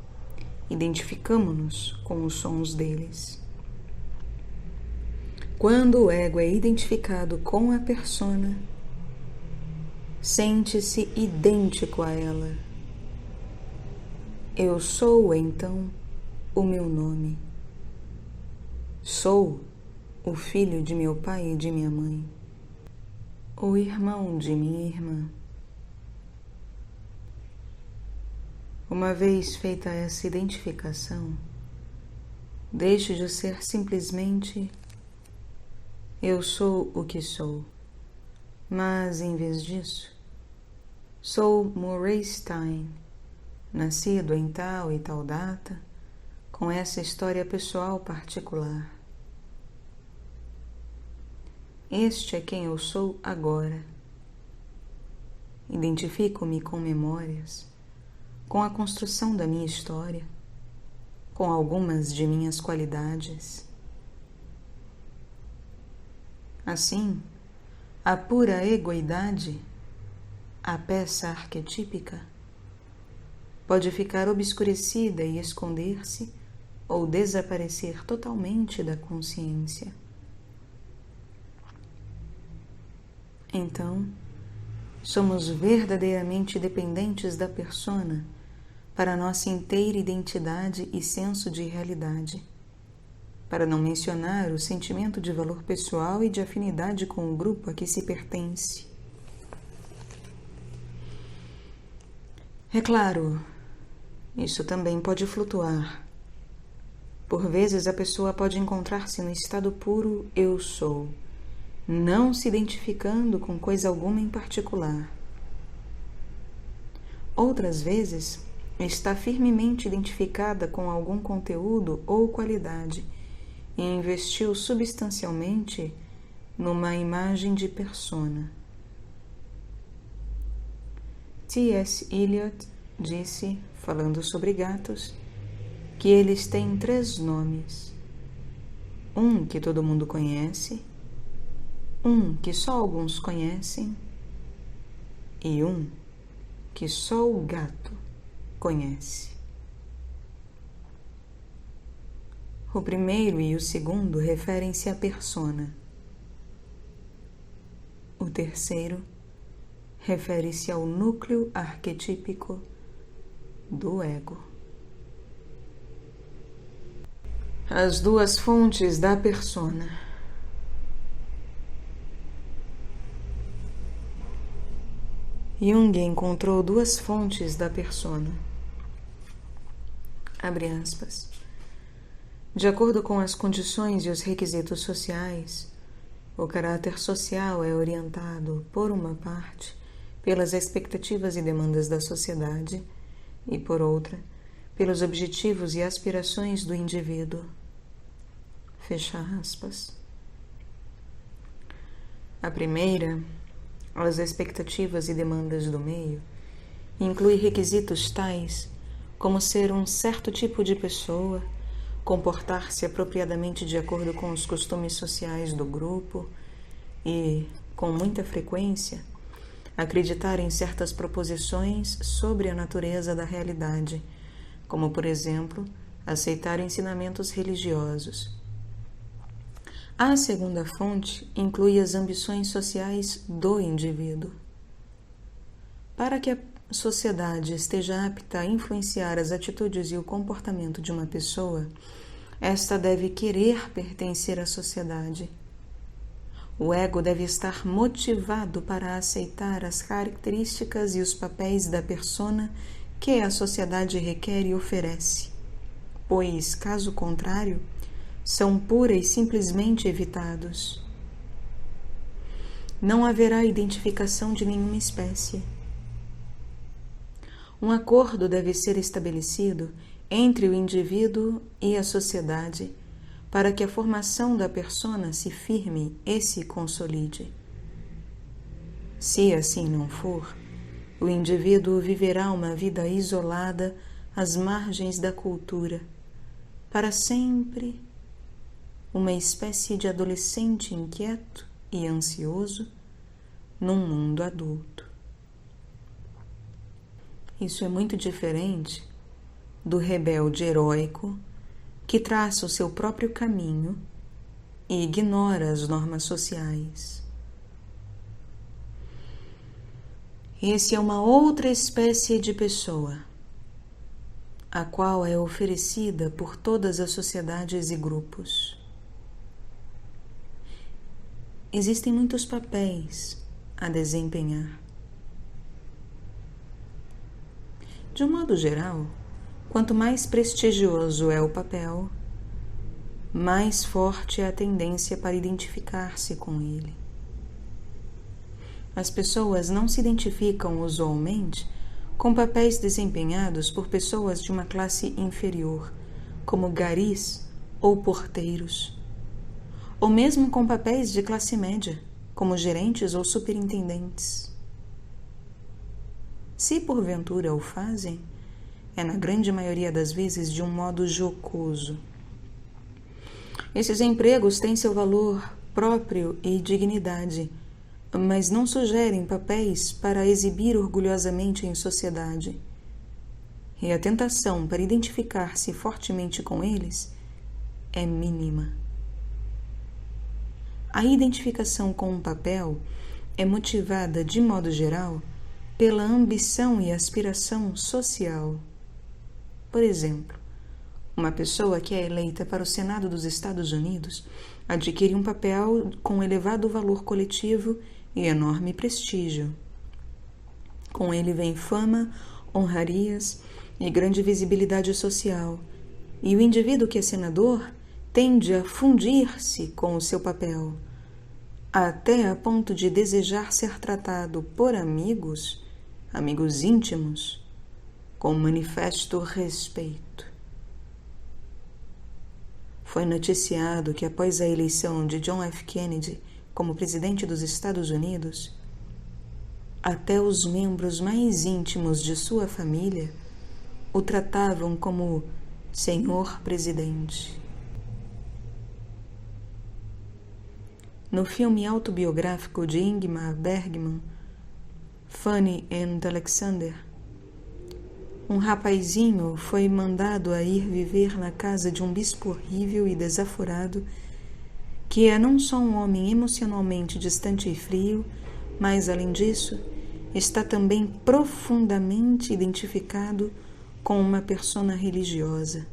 Identificamo-nos com os sons deles. Quando o ego é identificado com a persona, sente-se idêntico a ela. Eu sou, então, o meu nome. Sou o filho de meu pai e de minha mãe, o irmão de minha irmã. Uma vez feita essa identificação, deixo de ser simplesmente eu sou o que sou, mas em vez disso, sou Murray Stein, nascido em tal e tal data, com essa história pessoal particular. Este é quem eu sou agora. Identifico-me com memórias, com a construção da minha história, com algumas de minhas qualidades. Assim, a pura egoidade, a peça arquetípica, pode ficar obscurecida e esconder-se ou desaparecer totalmente da consciência. Então, somos verdadeiramente dependentes da persona para nossa inteira identidade e senso de realidade, para não mencionar o sentimento de valor pessoal e de afinidade com o grupo a que se pertence. É claro, isso também pode flutuar. Por vezes a pessoa pode encontrar-se no estado puro eu sou, não se identificando com coisa alguma em particular. Outras vezes, está firmemente identificada com algum conteúdo ou qualidade e investiu substancialmente numa imagem de persona. T.S. Eliot disse, falando sobre gatos, que eles têm 3 nomes. Um que todo mundo conhece, um que só alguns conhecem e um que só o gato conhece. O primeiro e o segundo referem-se à persona. O terceiro refere-se ao núcleo arquetípico do ego. As 2 fontes da persona. Jung encontrou 2 fontes da persona. Abre aspas. De acordo com as condições e os requisitos sociais, o caráter social é orientado, por uma parte, pelas expectativas e demandas da sociedade e, por outra, pelos objetivos e aspirações do indivíduo. Fecha aspas. A primeira, as expectativas e demandas do meio, inclui requisitos tais como ser um certo tipo de pessoa, comportar-se apropriadamente de acordo com os costumes sociais do grupo e, com muita frequência, acreditar em certas proposições sobre a natureza da realidade, como, por exemplo, aceitar ensinamentos religiosos. A segunda fonte inclui as ambições sociais do indivíduo. Para que a sociedade esteja apta a influenciar as atitudes e o comportamento de uma pessoa, esta deve querer pertencer à sociedade. O ego deve estar motivado para aceitar as características e os papéis da persona que a sociedade requer e oferece, pois, caso contrário, são pura e simplesmente evitados. Não haverá identificação de nenhuma espécie. Um acordo deve ser estabelecido entre o indivíduo e a sociedade para que a formação da persona se firme e se consolide. Se assim não for, o indivíduo viverá uma vida isolada às margens da cultura, para sempre, uma espécie de adolescente inquieto e ansioso num mundo adulto. Isso é muito diferente do rebelde heróico que traça o seu próprio caminho e ignora as normas sociais. Esse é uma outra espécie de pessoa, a qual é oferecida por todas as sociedades e grupos. Existem muitos papéis a desempenhar. De um modo geral, quanto mais prestigioso é o papel, mais forte é a tendência para identificar-se com ele. As pessoas não se identificam usualmente com papéis desempenhados por pessoas de uma classe inferior, como garis ou porteiros, ou mesmo com papéis de classe média, como gerentes ou superintendentes. Se porventura o fazem, é na grande maioria das vezes de um modo jocoso. Esses empregos têm seu valor próprio e dignidade, mas não sugerem papéis para exibir orgulhosamente em sociedade. e a tentação para identificar-se fortemente com eles é mínima. A identificação com um papel é motivada, de modo geral, pela ambição e aspiração social. Por exemplo, uma pessoa que é eleita para o Senado dos Estados Unidos adquire um papel com elevado valor coletivo e enorme prestígio. Com ele vem fama, honrarias e grande visibilidade social, e o indivíduo que é senador tende a fundir-se com o seu papel, até a ponto de desejar ser tratado por amigos íntimos, com manifesto respeito. Foi noticiado que após a eleição de John F. Kennedy como presidente dos Estados Unidos, até os membros mais íntimos de sua família o tratavam como Senhor Presidente. No filme autobiográfico de Ingmar Bergman, Fanny and Alexander, um rapazinho foi mandado a ir viver na casa de um bispo horrível e desaforado, que é não só um homem emocionalmente distante e frio, mas, além disso, está também profundamente identificado com uma persona religiosa.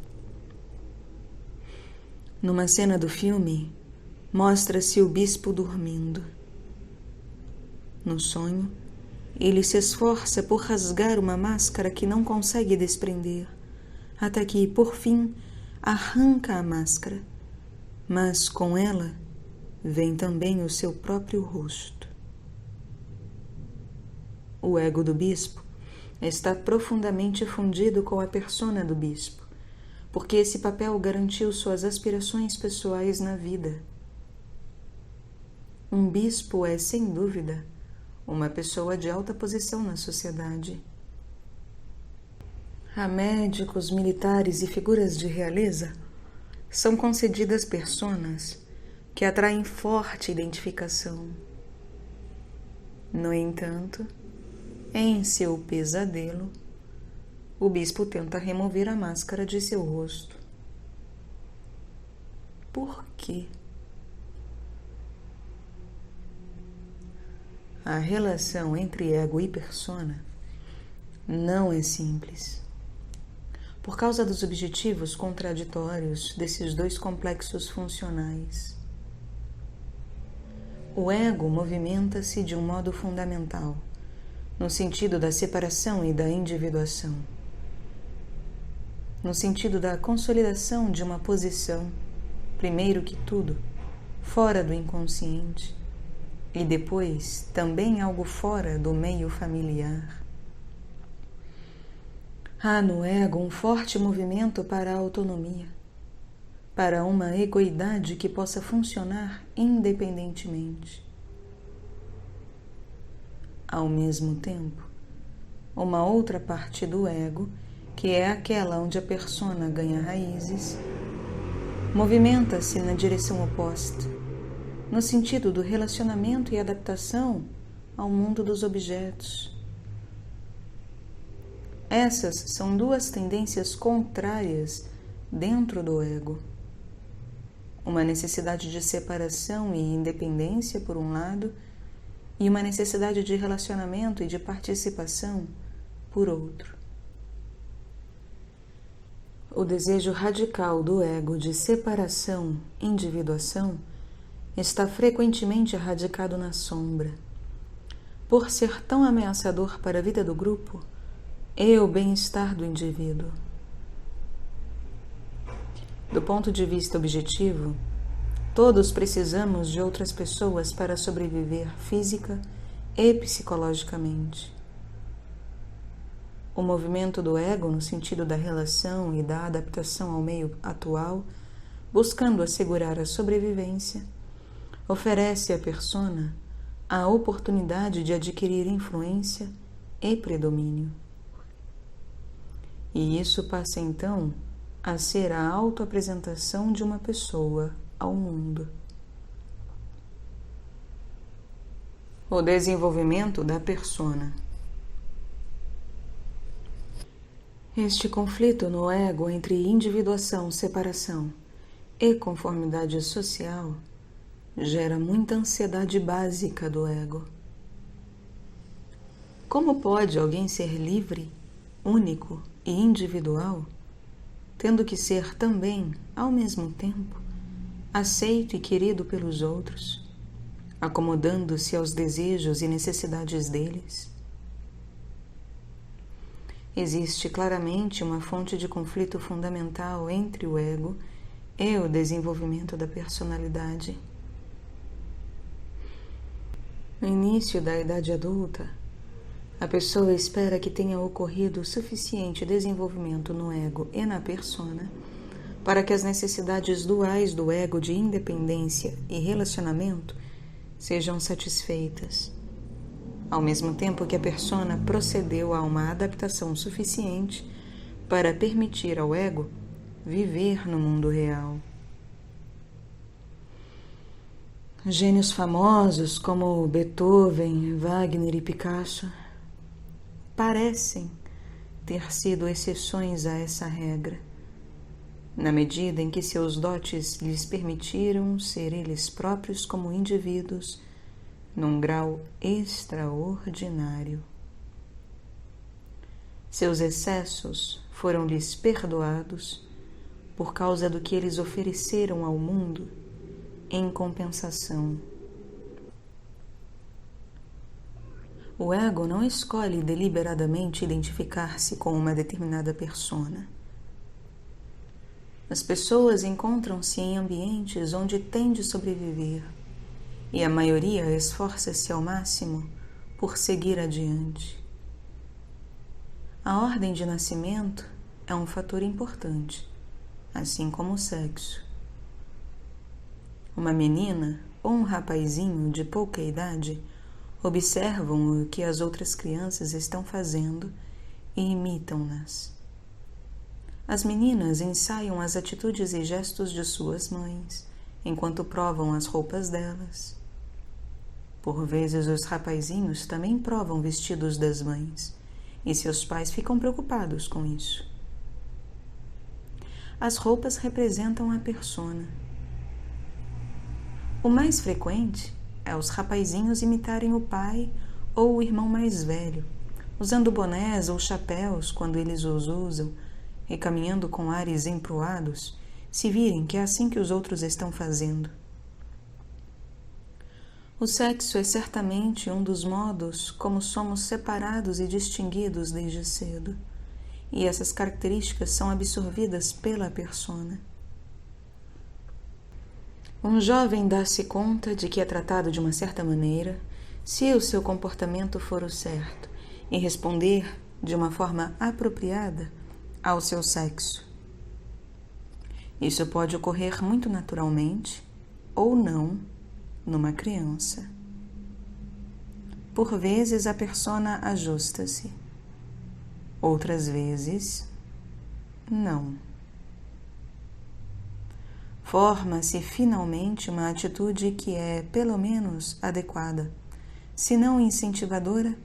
Numa cena do filme, mostra-se o bispo dormindo. No sonho, ele se esforça por rasgar uma máscara que não consegue desprender, até que, por fim, arranca a máscara, mas com ela vem também o seu próprio rosto. O ego do bispo está profundamente fundido com a persona do bispo, porque esse papel garantiu suas aspirações pessoais na vida. Um bispo é, sem dúvida, uma pessoa de alta posição na sociedade. A médicos, militares e figuras de realeza são concedidas personas que atraem forte identificação. No entanto, em seu pesadelo, o bispo tenta remover a máscara de seu rosto. Por quê? A relação entre ego e persona não é simples. Por causa dos objetivos contraditórios desses dois complexos funcionais. O ego movimenta-se de um modo fundamental, no sentido da separação e da individuação, no sentido da consolidação de uma posição, primeiro que tudo, fora do inconsciente, e depois também algo fora do meio familiar. Há no ego um forte movimento para a autonomia, para uma egoidade que possa funcionar independentemente. Ao mesmo tempo, uma outra parte do ego, que é aquela onde a persona ganha raízes, movimenta-se na direção oposta, no sentido do relacionamento e adaptação ao mundo dos objetos. Essas são duas tendências contrárias dentro do ego. Uma necessidade de separação e independência, por um lado, e uma necessidade de relacionamento e de participação, por outro. O desejo radical do ego de separação, individuação, está frequentemente radicado na sombra. Por ser tão ameaçador para a vida do grupo e o bem-estar do indivíduo. Do ponto de vista objetivo, todos precisamos de outras pessoas para sobreviver física e psicologicamente. O movimento do ego, no sentido da relação e da adaptação ao meio atual, buscando assegurar a sobrevivência, oferece à persona a oportunidade de adquirir influência e predomínio. E isso passa então a ser a autoapresentação de uma pessoa ao mundo. O desenvolvimento da persona. Este conflito no ego entre individuação, separação e conformidade social gera muita ansiedade básica do ego. Como pode alguém ser livre, único e individual, tendo que ser também, ao mesmo tempo, aceito e querido pelos outros, acomodando-se aos desejos e necessidades deles? Existe claramente uma fonte de conflito fundamental entre o ego e o desenvolvimento da personalidade. No início da idade adulta, a pessoa espera que tenha ocorrido suficiente desenvolvimento no ego e na persona para que as necessidades duais do ego de independência e relacionamento sejam satisfeitas, ao mesmo tempo que a persona procedeu a uma adaptação suficiente para permitir ao ego viver no mundo real. Gênios famosos como Beethoven, Wagner e Picasso parecem ter sido exceções a essa regra, na medida em que seus dotes lhes permitiram ser eles próprios como indivíduos num grau extraordinário. Seus excessos foram-lhes perdoados por causa do que eles ofereceram ao mundo em compensação. O ego não escolhe deliberadamente identificar-se com uma determinada persona. As pessoas encontram-se em ambientes onde têm de sobreviver, e a maioria esforça-se ao máximo por seguir adiante. A ordem de nascimento é um fator importante, assim como o sexo. Uma menina ou um rapazinho de pouca idade observam o que as outras crianças estão fazendo e imitam-nas. As meninas ensaiam as atitudes e gestos de suas mães, enquanto provam as roupas delas. Por vezes, os rapazinhos também provam vestidos das mães, e seus pais ficam preocupados com isso. As roupas representam a persona. O mais frequente é os rapazinhos imitarem o pai ou o irmão mais velho, usando bonés ou chapéus quando eles os usam, e caminhando com ares emproados, se virem que é assim que os outros estão fazendo. O sexo é certamente um dos modos como somos separados e distinguidos desde cedo, e essas características são absorvidas pela persona. Um jovem dá-se conta de que é tratado de uma certa maneira se o seu comportamento for o certo e responder de uma forma apropriada ao seu sexo. Isso pode ocorrer muito naturalmente ou não numa criança. Por vezes a persona ajusta-se, outras vezes não. Forma-se finalmente uma atitude que é, pelo menos, adequada, se não incentivadora,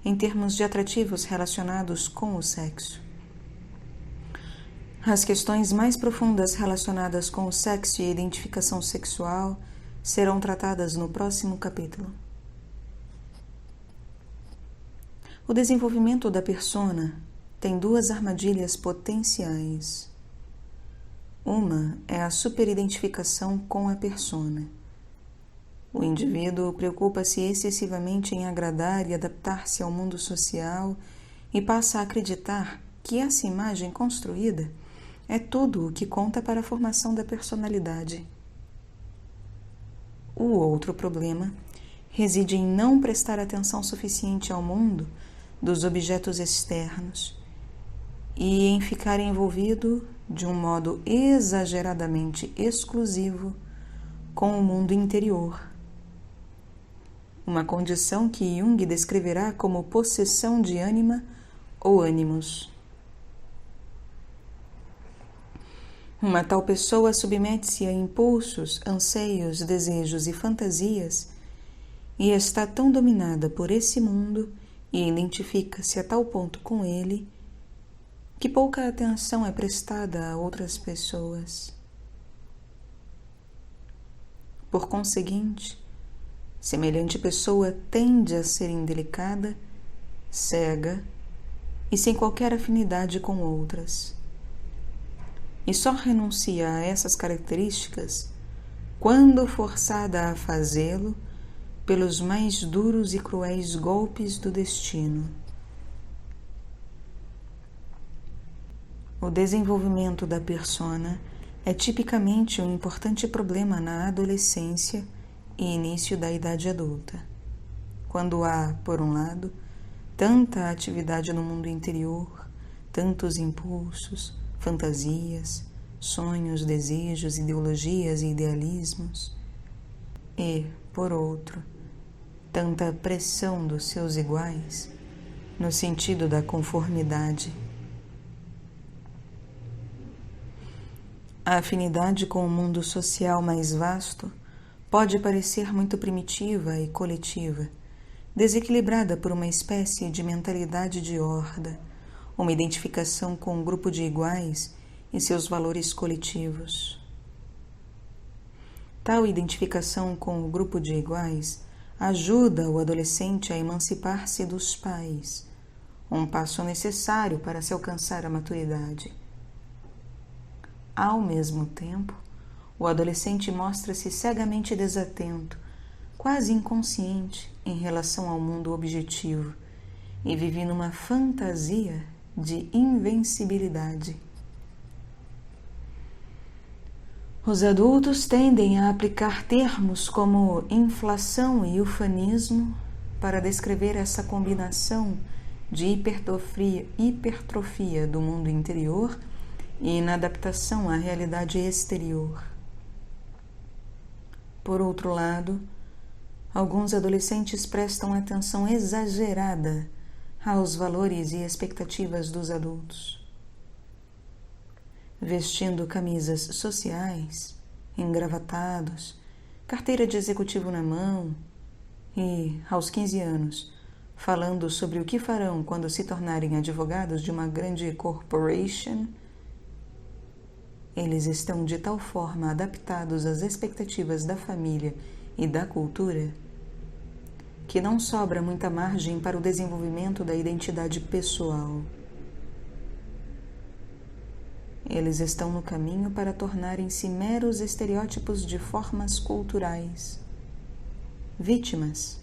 em termos de atrativos relacionados com o sexo. As questões mais profundas relacionadas com o sexo e a identificação sexual serão tratadas no próximo capítulo. O desenvolvimento da persona tem duas armadilhas potenciais. Uma é a superidentificação com a persona. O indivíduo preocupa-se excessivamente em agradar e adaptar-se ao mundo social e passa a acreditar que essa imagem construída é tudo o que conta para a formação da personalidade. O outro problema reside em não prestar atenção suficiente ao mundo dos objetos externos e em ficar envolvido de um modo exageradamente exclusivo com o mundo interior. Uma condição que Jung descreverá como possessão de ânima ou ânimos. Uma tal pessoa submete-se a impulsos, anseios, desejos e fantasias e está tão dominada por esse mundo e identifica-se a tal ponto com ele que pouca atenção é prestada a outras pessoas. Por conseguinte, semelhante pessoa tende a ser indelicada, cega e sem qualquer afinidade com outras. E só renuncia a essas características quando forçada a fazê-lo pelos mais duros e cruéis golpes do destino. O desenvolvimento da persona é tipicamente um importante problema na adolescência e início da idade adulta, quando há, por um lado, tanta atividade no mundo interior, tantos impulsos, fantasias, sonhos, desejos, ideologias e idealismos, e, por outro, tanta pressão dos seus iguais, no sentido da conformidade. A afinidade com o mundo social mais vasto pode parecer muito primitiva e coletiva, desequilibrada por uma espécie de mentalidade de horda, uma identificação com um grupo de iguais e seus valores coletivos. Tal identificação com o grupo de iguais ajuda o adolescente a emancipar-se dos pais, um passo necessário para se alcançar a maturidade. Ao mesmo tempo, o adolescente mostra-se cegamente desatento, quase inconsciente em relação ao mundo objetivo e vive numa fantasia de invencibilidade. Os adultos tendem a aplicar termos como inflação e ufanismo para descrever essa combinação de hipertrofia do mundo interior e inadaptação à realidade exterior. Por outro lado, alguns adolescentes prestam atenção exagerada aos valores e expectativas dos adultos. Vestindo camisas sociais, engravatados, carteira de executivo na mão e, aos 15 anos, falando sobre o que farão quando se tornarem advogados de uma grande corporation, eles estão de tal forma adaptados às expectativas da família e da cultura que não sobra muita margem para o desenvolvimento da identidade pessoal. Eles estão no caminho para tornarem-se meros estereótipos de formas culturais, vítimas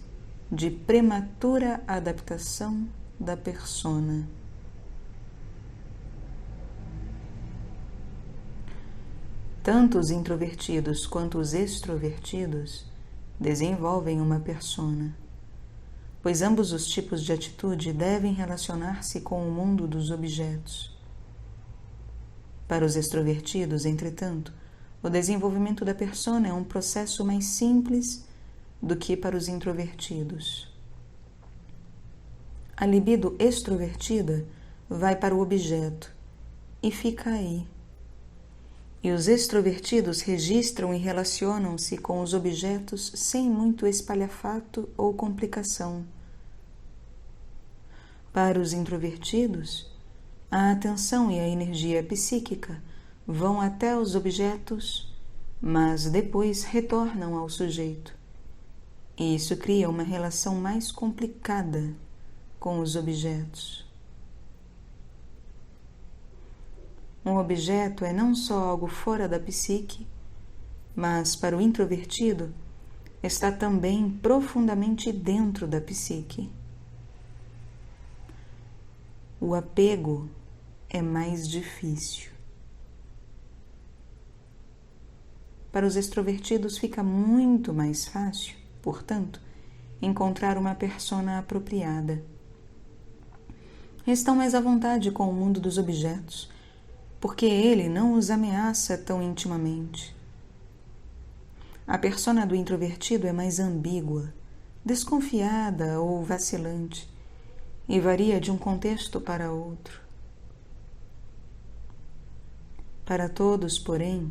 de prematura adaptação da persona. Tanto os introvertidos quanto os extrovertidos desenvolvem uma persona, pois ambos os tipos de atitude devem relacionar-se com o mundo dos objetos. Para os extrovertidos, entretanto, o desenvolvimento da persona é um processo mais simples do que para os introvertidos. A libido extrovertida vai para o objeto e fica aí. E os extrovertidos registram e relacionam-se com os objetos sem muito espalhafato ou complicação. Para os introvertidos, a atenção e a energia psíquica vão até os objetos, mas depois retornam ao sujeito. E isso cria uma relação mais complicada com os objetos. Um objeto é não só algo fora da psique, mas, para o introvertido, está também profundamente dentro da psique. O apego é mais difícil. Para os extrovertidos fica muito mais fácil, portanto, encontrar uma persona apropriada. Estão mais à vontade com o mundo dos objetos, porque ele não os ameaça tão intimamente. A persona do introvertido é mais ambígua, desconfiada ou vacilante, e varia de um contexto para outro. Para todos, porém,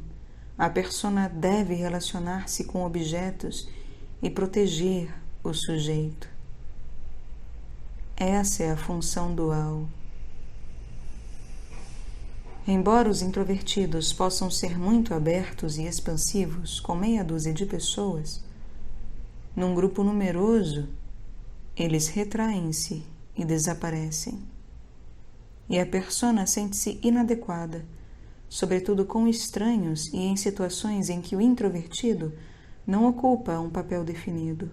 a persona deve relacionar-se com objetos e proteger o sujeito. Essa é a função dual. Embora os introvertidos possam ser muito abertos e expansivos com meia dúzia de pessoas, num grupo numeroso, eles retraem-se e desaparecem. E a persona sente-se inadequada, sobretudo com estranhos e em situações em que o introvertido não ocupa um papel definido.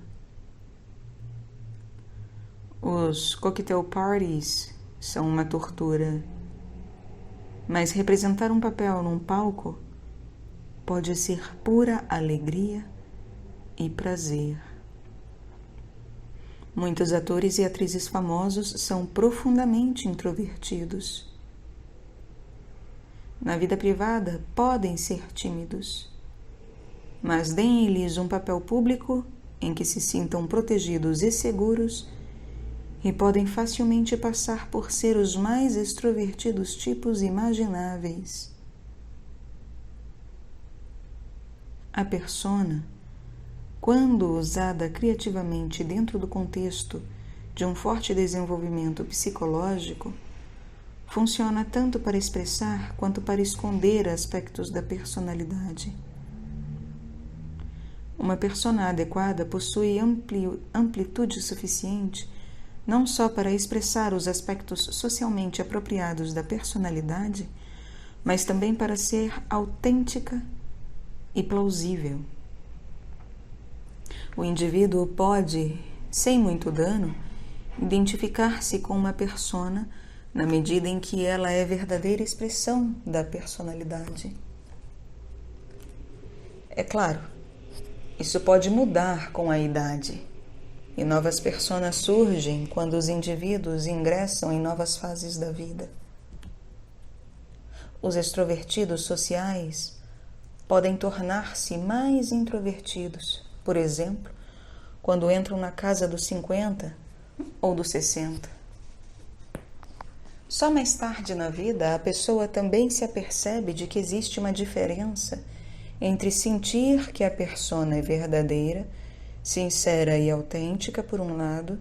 Os cocktail parties são uma tortura, mas representar um papel num palco pode ser pura alegria e prazer. Muitos atores e atrizes famosos são profundamente introvertidos. Na vida privada, podem ser tímidos, mas deem-lhes um papel público em que se sintam protegidos e seguros e podem facilmente passar por ser os mais extrovertidos tipos imagináveis. A persona, quando usada criativamente dentro do contexto de um forte desenvolvimento psicológico, funciona tanto para expressar quanto para esconder aspectos da personalidade. Uma persona adequada possui amplitude suficiente não só para expressar os aspectos socialmente apropriados da personalidade, mas também para ser autêntica e plausível. O indivíduo pode, sem muito dano, identificar-se com uma persona na medida em que ela é verdadeira expressão da personalidade. É claro, isso pode mudar com a idade, e novas personas surgem quando os indivíduos ingressam em novas fases da vida. Os extrovertidos sociais podem tornar-se mais introvertidos, por exemplo, quando entram na casa dos 50 ou dos 60. Só mais tarde na vida, a pessoa também se apercebe de que existe uma diferença entre sentir que a persona é verdadeira, sincera e autêntica, por um lado,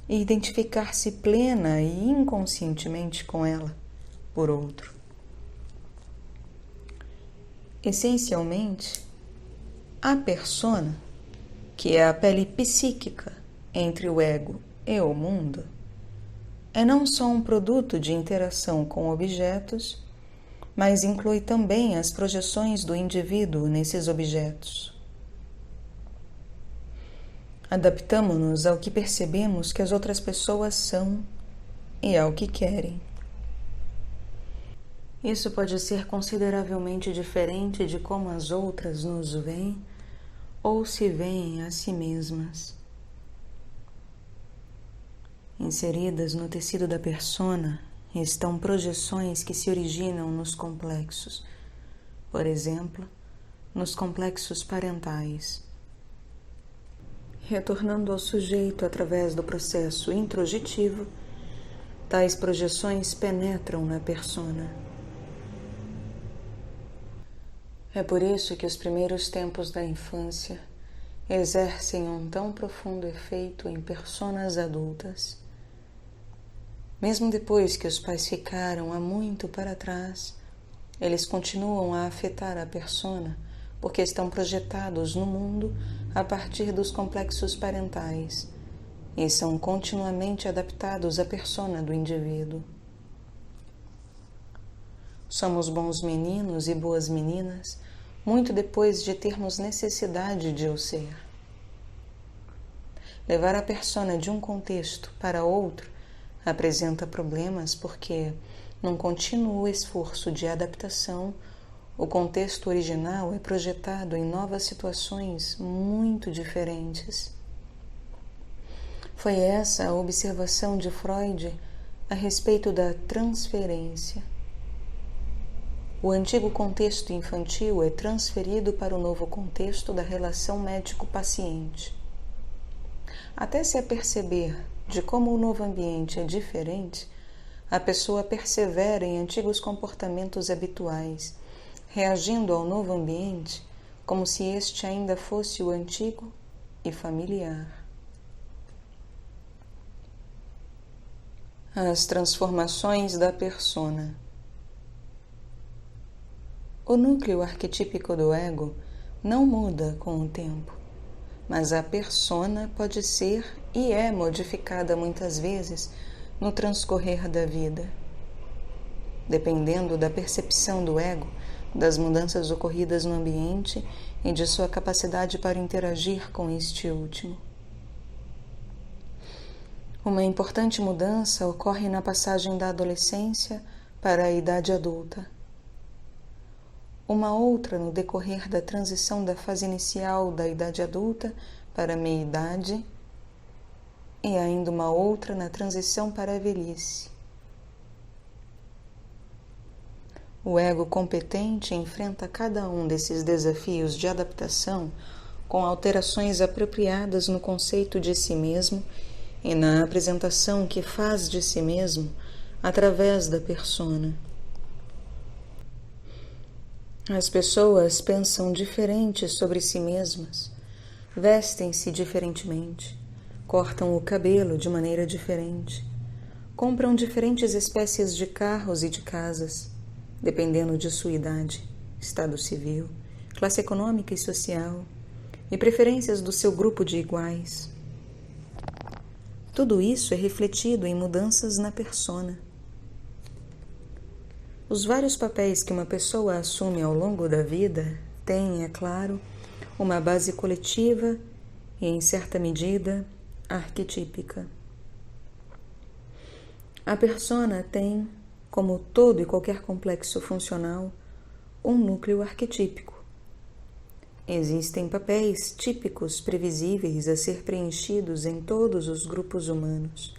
e identificar-se plena e inconscientemente com ela, por outro. Essencialmente, a persona, que é a pele psíquica entre o ego e o mundo, é não só um produto de interação com objetos, mas inclui também as projeções do indivíduo nesses objetos. Adaptamo-nos ao que percebemos que as outras pessoas são e ao que querem. Isso pode ser consideravelmente diferente de como as outras nos veem ou se veem a si mesmas. Inseridas no tecido da persona estão projeções que se originam nos complexos, por exemplo, nos complexos parentais. Retornando ao sujeito através do processo introjetivo, tais projeções penetram na persona. É por isso que os primeiros tempos da infância exercem um tão profundo efeito em personas adultas. Mesmo depois que os pais ficaram há muito para trás, eles continuam a afetar a persona porque estão projetados no mundo a partir dos complexos parentais e são continuamente adaptados à persona do indivíduo. Somos bons meninos e boas meninas muito depois de termos necessidade de o ser. Levar a persona de um contexto para outro apresenta problemas porque, num contínuo esforço de adaptação, o contexto original é projetado em novas situações muito diferentes. Foi essa a observação de Freud a respeito da transferência. O antigo contexto infantil é transferido para o novo contexto da relação médico-paciente. Até se aperceber de como o novo ambiente é diferente, a pessoa persevera em antigos comportamentos habituais, reagindo ao novo ambiente como se este ainda fosse o antigo e familiar. As transformações da persona. O núcleo arquetípico do ego não muda com o tempo, mas a persona pode ser e é modificada muitas vezes no transcorrer da vida. Dependendo da percepção do ego, das mudanças ocorridas no ambiente e de sua capacidade para interagir com este último. Uma importante mudança ocorre na passagem da adolescência para a idade adulta. Uma outra no decorrer da transição da fase inicial da idade adulta para a meia-idade e ainda uma outra na transição para a velhice. O ego competente enfrenta cada um desses desafios de adaptação com alterações apropriadas no conceito de si mesmo e na apresentação que faz de si mesmo através da persona. As pessoas pensam diferente sobre si mesmas, vestem-se diferentemente, cortam o cabelo de maneira diferente, compram diferentes espécies de carros e de casas, dependendo de sua idade, estado civil, classe econômica e social e preferências do seu grupo de iguais. Tudo isso é refletido em mudanças na persona. Os vários papéis que uma pessoa assume ao longo da vida têm, é claro, uma base coletiva e, em certa medida, arquetípica. A persona tem, como todo e qualquer complexo funcional, um núcleo arquetípico. Existem papéis típicos previsíveis a ser preenchidos em todos os grupos humanos.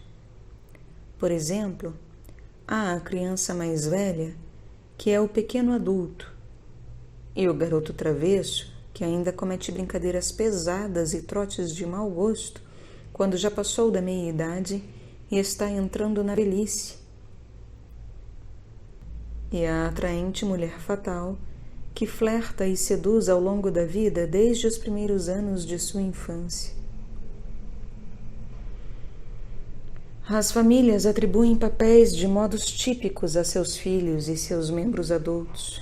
Por exemplo, há a criança mais velha, que é o pequeno adulto, e o garoto travesso, que ainda comete brincadeiras pesadas e trotes de mau gosto quando já passou da meia-idade e está entrando na velhice. E a atraente mulher fatal, que flerta e seduz ao longo da vida desde os primeiros anos de sua infância. As famílias atribuem papéis de modos típicos a seus filhos e seus membros adultos.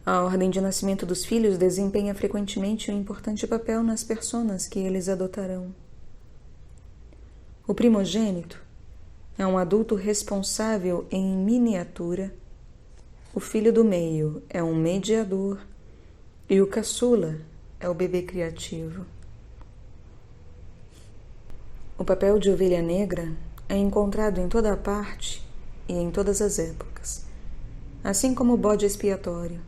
A ordem de nascimento dos filhos desempenha frequentemente um importante papel nas personas que eles adotarão. O primogênito é um adulto responsável em miniatura. O filho do meio é um mediador e o caçula é o bebê criativo. O papel de ovelha negra é encontrado em toda a parte e em todas as épocas, assim como o bode expiatório.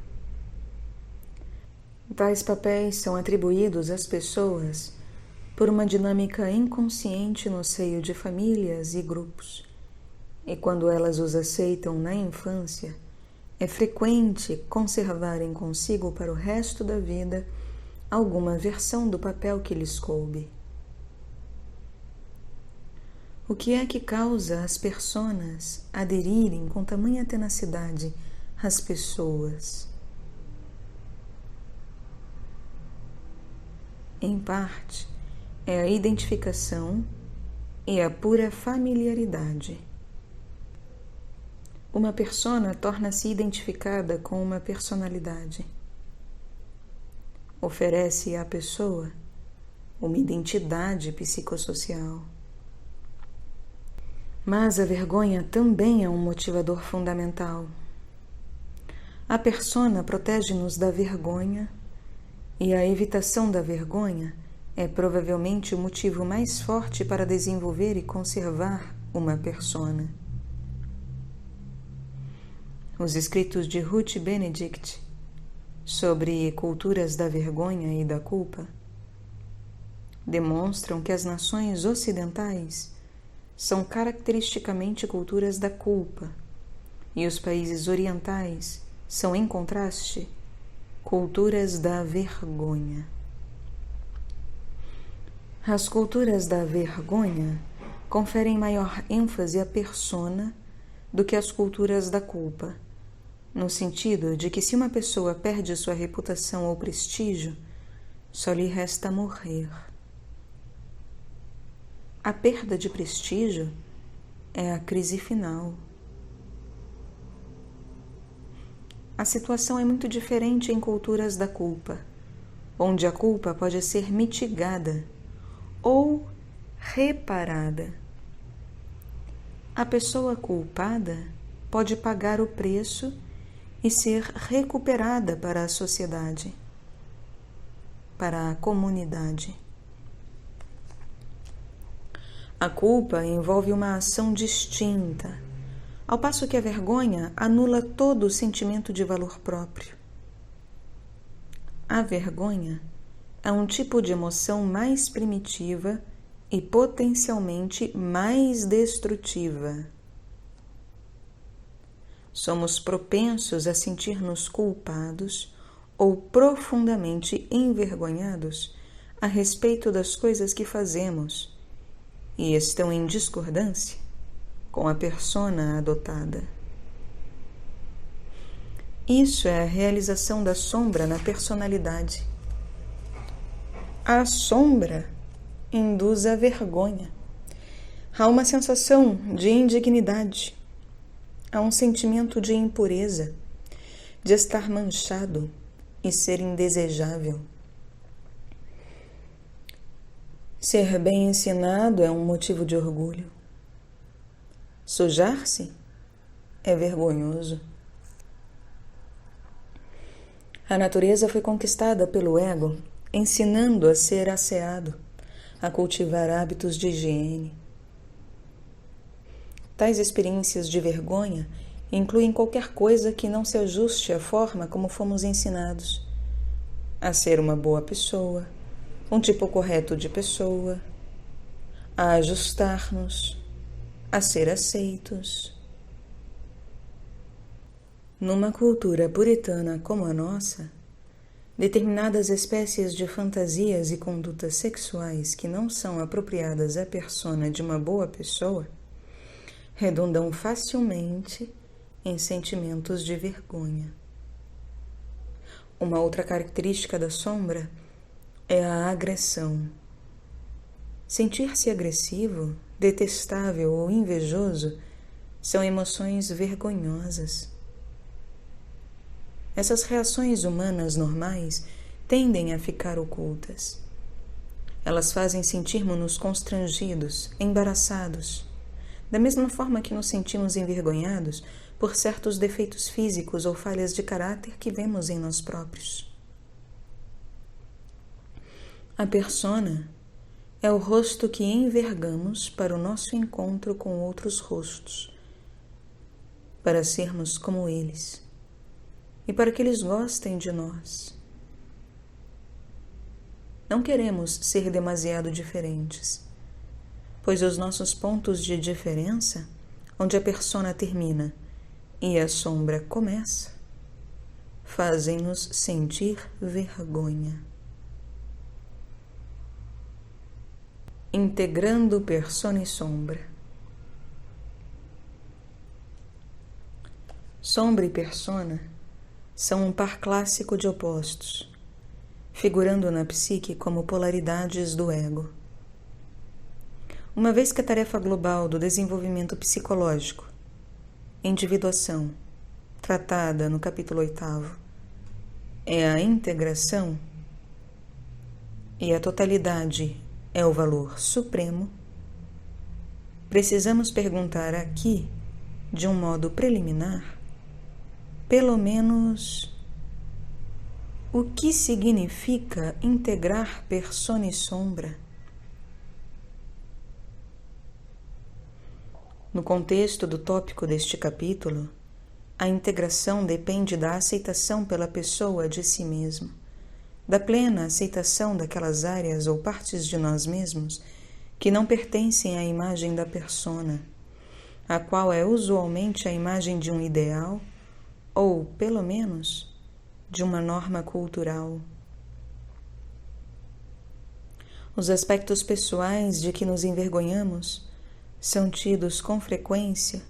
Tais papéis são atribuídos às pessoas por uma dinâmica inconsciente no seio de famílias e grupos, e quando elas os aceitam na infância, é frequente conservarem consigo para o resto da vida alguma versão do papel que lhes coube. O que é que causa as personas aderirem com tamanha tenacidade às pessoas? Em parte, é a identificação e a pura familiaridade. Uma persona torna-se identificada com uma personalidade. Oferece à pessoa uma identidade psicossocial. Mas a vergonha também é um motivador fundamental. A persona protege-nos da vergonha e a evitação da vergonha é provavelmente o motivo mais forte para desenvolver e conservar uma persona. Os escritos de Ruth Benedict sobre culturas da vergonha e da culpa demonstram que as nações ocidentais são caracteristicamente culturas da culpa e os países orientais são, em contraste, culturas da vergonha. As culturas da vergonha conferem maior ênfase à persona do que as culturas da culpa, no sentido de que se uma pessoa perde sua reputação ou prestígio, só lhe resta morrer. A perda de prestígio é a crise final. a situação é muito diferente em culturas da culpa, onde a culpa pode ser mitigada ou reparada. A pessoa culpada pode pagar o preço e ser recuperada para a sociedade, para a comunidade. A culpa envolve uma ação distinta, ao passo que a vergonha anula todo o sentimento de valor próprio. A vergonha é um tipo de emoção mais primitiva e potencialmente mais destrutiva. Somos propensos a sentir-nos culpados ou profundamente envergonhados a respeito das coisas que fazemos e estão em discordância com a persona adotada. Isso é a realização da sombra na personalidade. A sombra induz a vergonha. Há uma sensação de indignidade. Há um sentimento de impureza, de estar manchado e ser indesejável. Ser bem ensinado é um motivo de orgulho. Sujar-se é vergonhoso. A natureza foi conquistada pelo ego, ensinando a ser asseado, a cultivar hábitos de higiene. Tais experiências de vergonha incluem qualquer coisa que não se ajuste à forma como fomos ensinados. A ser uma boa pessoa, um tipo correto de pessoa, a ajustar-nos, a ser aceitos. Numa cultura puritana como a nossa, determinadas espécies de fantasias e condutas sexuais que não são apropriadas à persona de uma boa pessoa redundam facilmente em sentimentos de vergonha. Uma outra característica da sombra é a agressão. Sentir-se agressivo, detestável ou invejoso são emoções vergonhosas. Essas reações humanas normais tendem a ficar ocultas. Elas fazem sentirmos-nos constrangidos, embaraçados, da mesma forma que nos sentimos envergonhados por certos defeitos físicos ou falhas de caráter que vemos em nós próprios. A persona é o rosto que envergamos para o nosso encontro com outros rostos, para sermos como eles e para que eles gostem de nós. Não queremos ser demasiado diferentes, pois os nossos pontos de diferença, onde a persona termina e a sombra começa, fazem-nos sentir vergonha. Integrando persona e sombra. Sombra e persona são um par clássico de opostos, figurando na psique como polaridades do ego. Uma vez que a tarefa global do desenvolvimento psicológico, individuação, tratada no capítulo 8º, é a integração e a totalidade é o valor supremo, precisamos perguntar aqui, de um modo preliminar, pelo menos, o que significa integrar persona e sombra? No contexto do tópico deste capítulo, a integração depende da aceitação pela pessoa de si mesmo, da plena aceitação daquelas áreas ou partes de nós mesmos que não pertencem à imagem da persona, a qual é usualmente a imagem de um ideal ou, pelo menos, de uma norma cultural. Os aspectos pessoais de que nos envergonhamos são tidos com frequência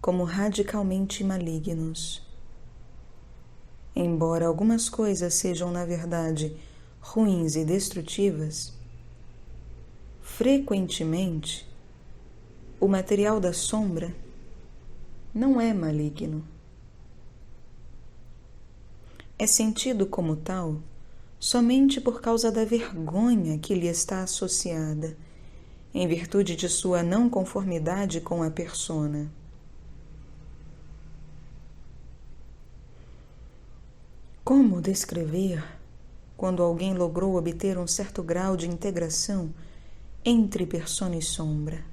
como radicalmente malignos. Embora algumas coisas sejam, na verdade, ruins e destrutivas, frequentemente o material da sombra não é maligno. é sentido como tal somente por causa da vergonha que lhe está associada, em virtude de sua não conformidade com a persona. Como descrever quando alguém logrou obter um certo grau de integração entre persona e sombra?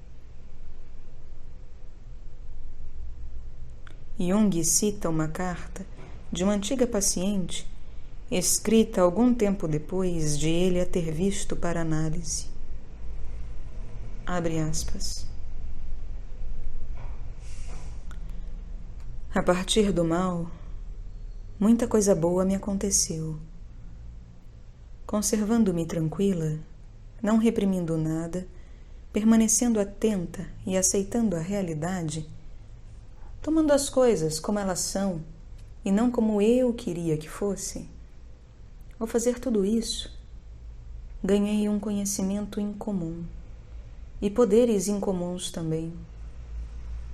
Jung cita uma carta de uma antiga paciente, escrita algum tempo depois de ele a ter visto para análise. Abre aspas. A partir do mal, muita coisa boa me aconteceu. Conservando-me tranquila, não reprimindo nada, permanecendo atenta e aceitando a realidade, tomando as coisas como elas são e não como eu queria que fossem, ao fazer tudo isso, ganhei um conhecimento incomum e poderes incomuns também,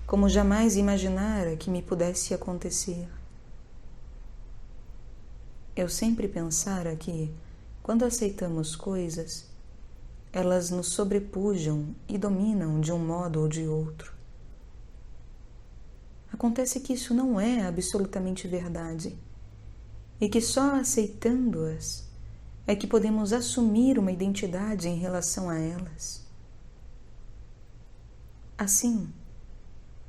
como jamais imaginara que me pudesse acontecer. Eu sempre pensara que, quando aceitamos coisas, elas nos sobrepujam e dominam de um modo ou de outro. Acontece que isso não é absolutamente verdade e que só aceitando-as é que podemos assumir uma identidade em relação a elas. Assim,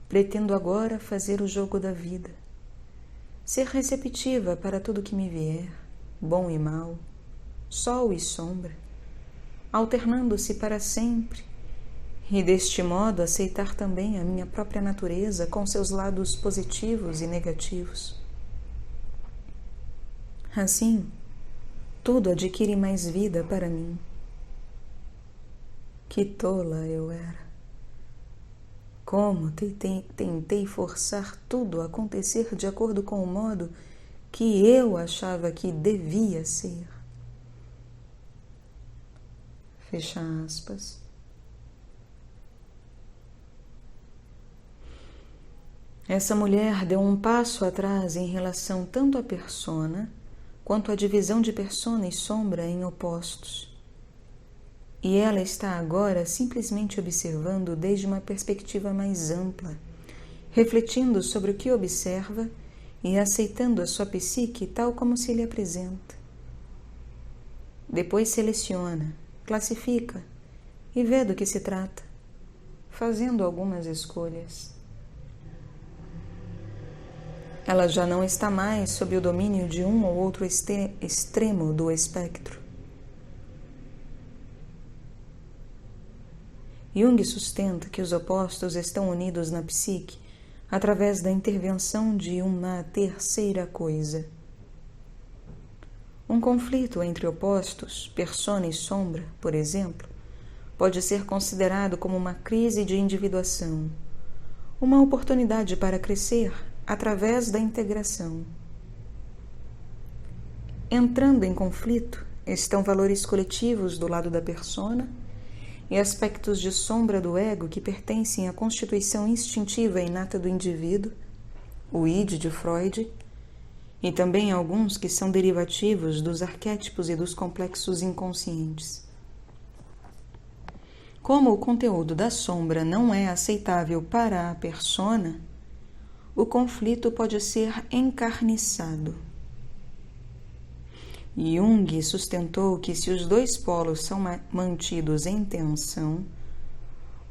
pretendo agora fazer o jogo da vida, ser receptiva para tudo que me vier, bom e mal, sol e sombra, alternando-se para sempre, e deste modo aceitar também a minha própria natureza com seus lados positivos e negativos. Assim, tudo adquire mais vida para mim. Que tola eu era! Como tentei forçar tudo a acontecer de acordo com o modo que eu achava que devia ser. Fecha aspas. Essa mulher deu um passo atrás em relação tanto à persona quanto à divisão de persona e sombra em opostos. E ela está agora simplesmente observando desde uma perspectiva mais ampla, refletindo sobre o que observa e aceitando a sua psique tal como se lhe apresenta. Depois seleciona, classifica e vê do que se trata, fazendo algumas escolhas. Ela já não está mais sob o domínio de um ou outro extremo do espectro. Jung sustenta que os opostos estão unidos na psique através da intervenção de uma terceira coisa. Um conflito entre opostos, persona e sombra, por exemplo, pode ser considerado como uma crise de individuação, uma oportunidade para crescer através da integração. Entrando em conflito estão valores coletivos do lado da persona e aspectos de sombra do ego que pertencem à constituição instintiva inata do indivíduo, o id de Freud, e também alguns que são derivativos dos arquétipos e dos complexos inconscientes. Como o conteúdo da sombra não é aceitável para a persona, o conflito pode ser encarniçado. Jung sustentou que se os dois polos são mantidos em tensão,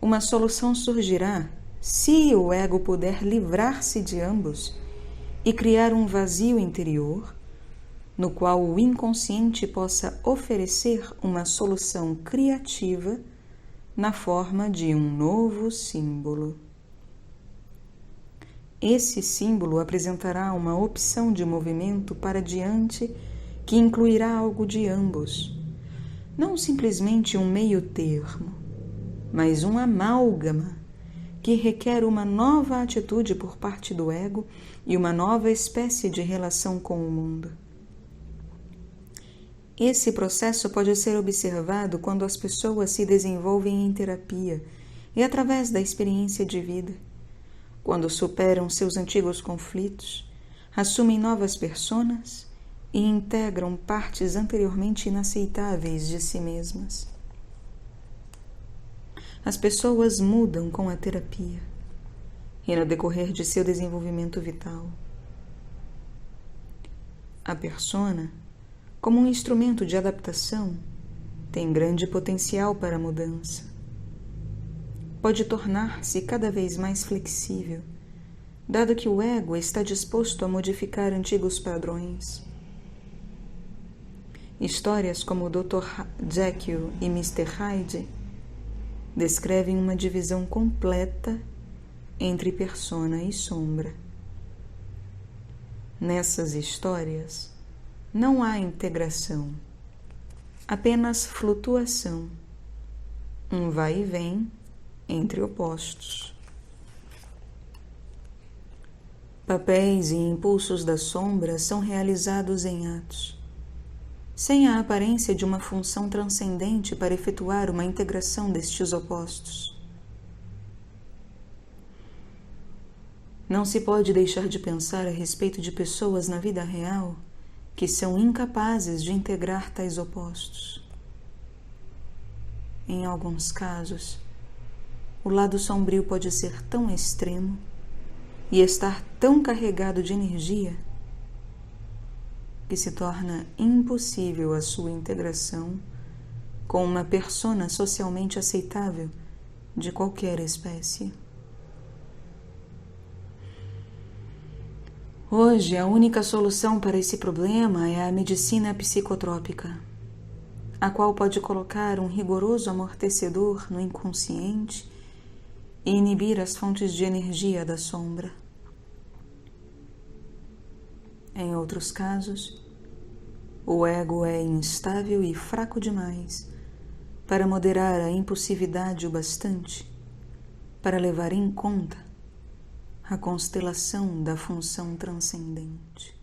uma solução surgirá se o ego puder livrar-se de ambos e criar um vazio interior, no qual o inconsciente possa oferecer uma solução criativa na forma de um novo símbolo. Esse símbolo apresentará uma opção de movimento para diante que incluirá algo de ambos, não simplesmente um meio termo, mas um amálgama que requer uma nova atitude por parte do ego e uma nova espécie de relação com o mundo. Esse processo pode ser observado quando as pessoas se desenvolvem em terapia e através da experiência de vida, quando superam seus antigos conflitos, assumem novas personas e integram partes anteriormente inaceitáveis de si mesmas. As pessoas mudam com a terapia e no decorrer de seu desenvolvimento vital. A persona, como um instrumento de adaptação, tem grande potencial para a mudança. Pode tornar-se cada vez mais flexível, dado que o ego está disposto a modificar antigos padrões. Histórias como o Dr. Jekyll e Mr. Hyde descrevem uma divisão completa entre persona e sombra. Nessas histórias, não há integração, apenas flutuação, um vai e vem entre opostos. Papéis e impulsos da sombra são realizados em atos, sem a aparência de uma função transcendente para efetuar uma integração destes opostos. Não se pode deixar de pensar a respeito de pessoas na vida real que são incapazes de integrar tais opostos. Em alguns casos, o lado sombrio pode ser tão extremo e estar tão carregado de energia que se torna impossível a sua integração com uma persona socialmente aceitável de qualquer espécie. Hoje, a única solução para esse problema é a medicina psicotrópica, a qual pode colocar um rigoroso amortecedor no inconsciente e inibir as fontes de energia da sombra. Em outros casos, o ego é instável e fraco demais para moderar a impulsividade o bastante para levar em conta a constelação da função transcendente.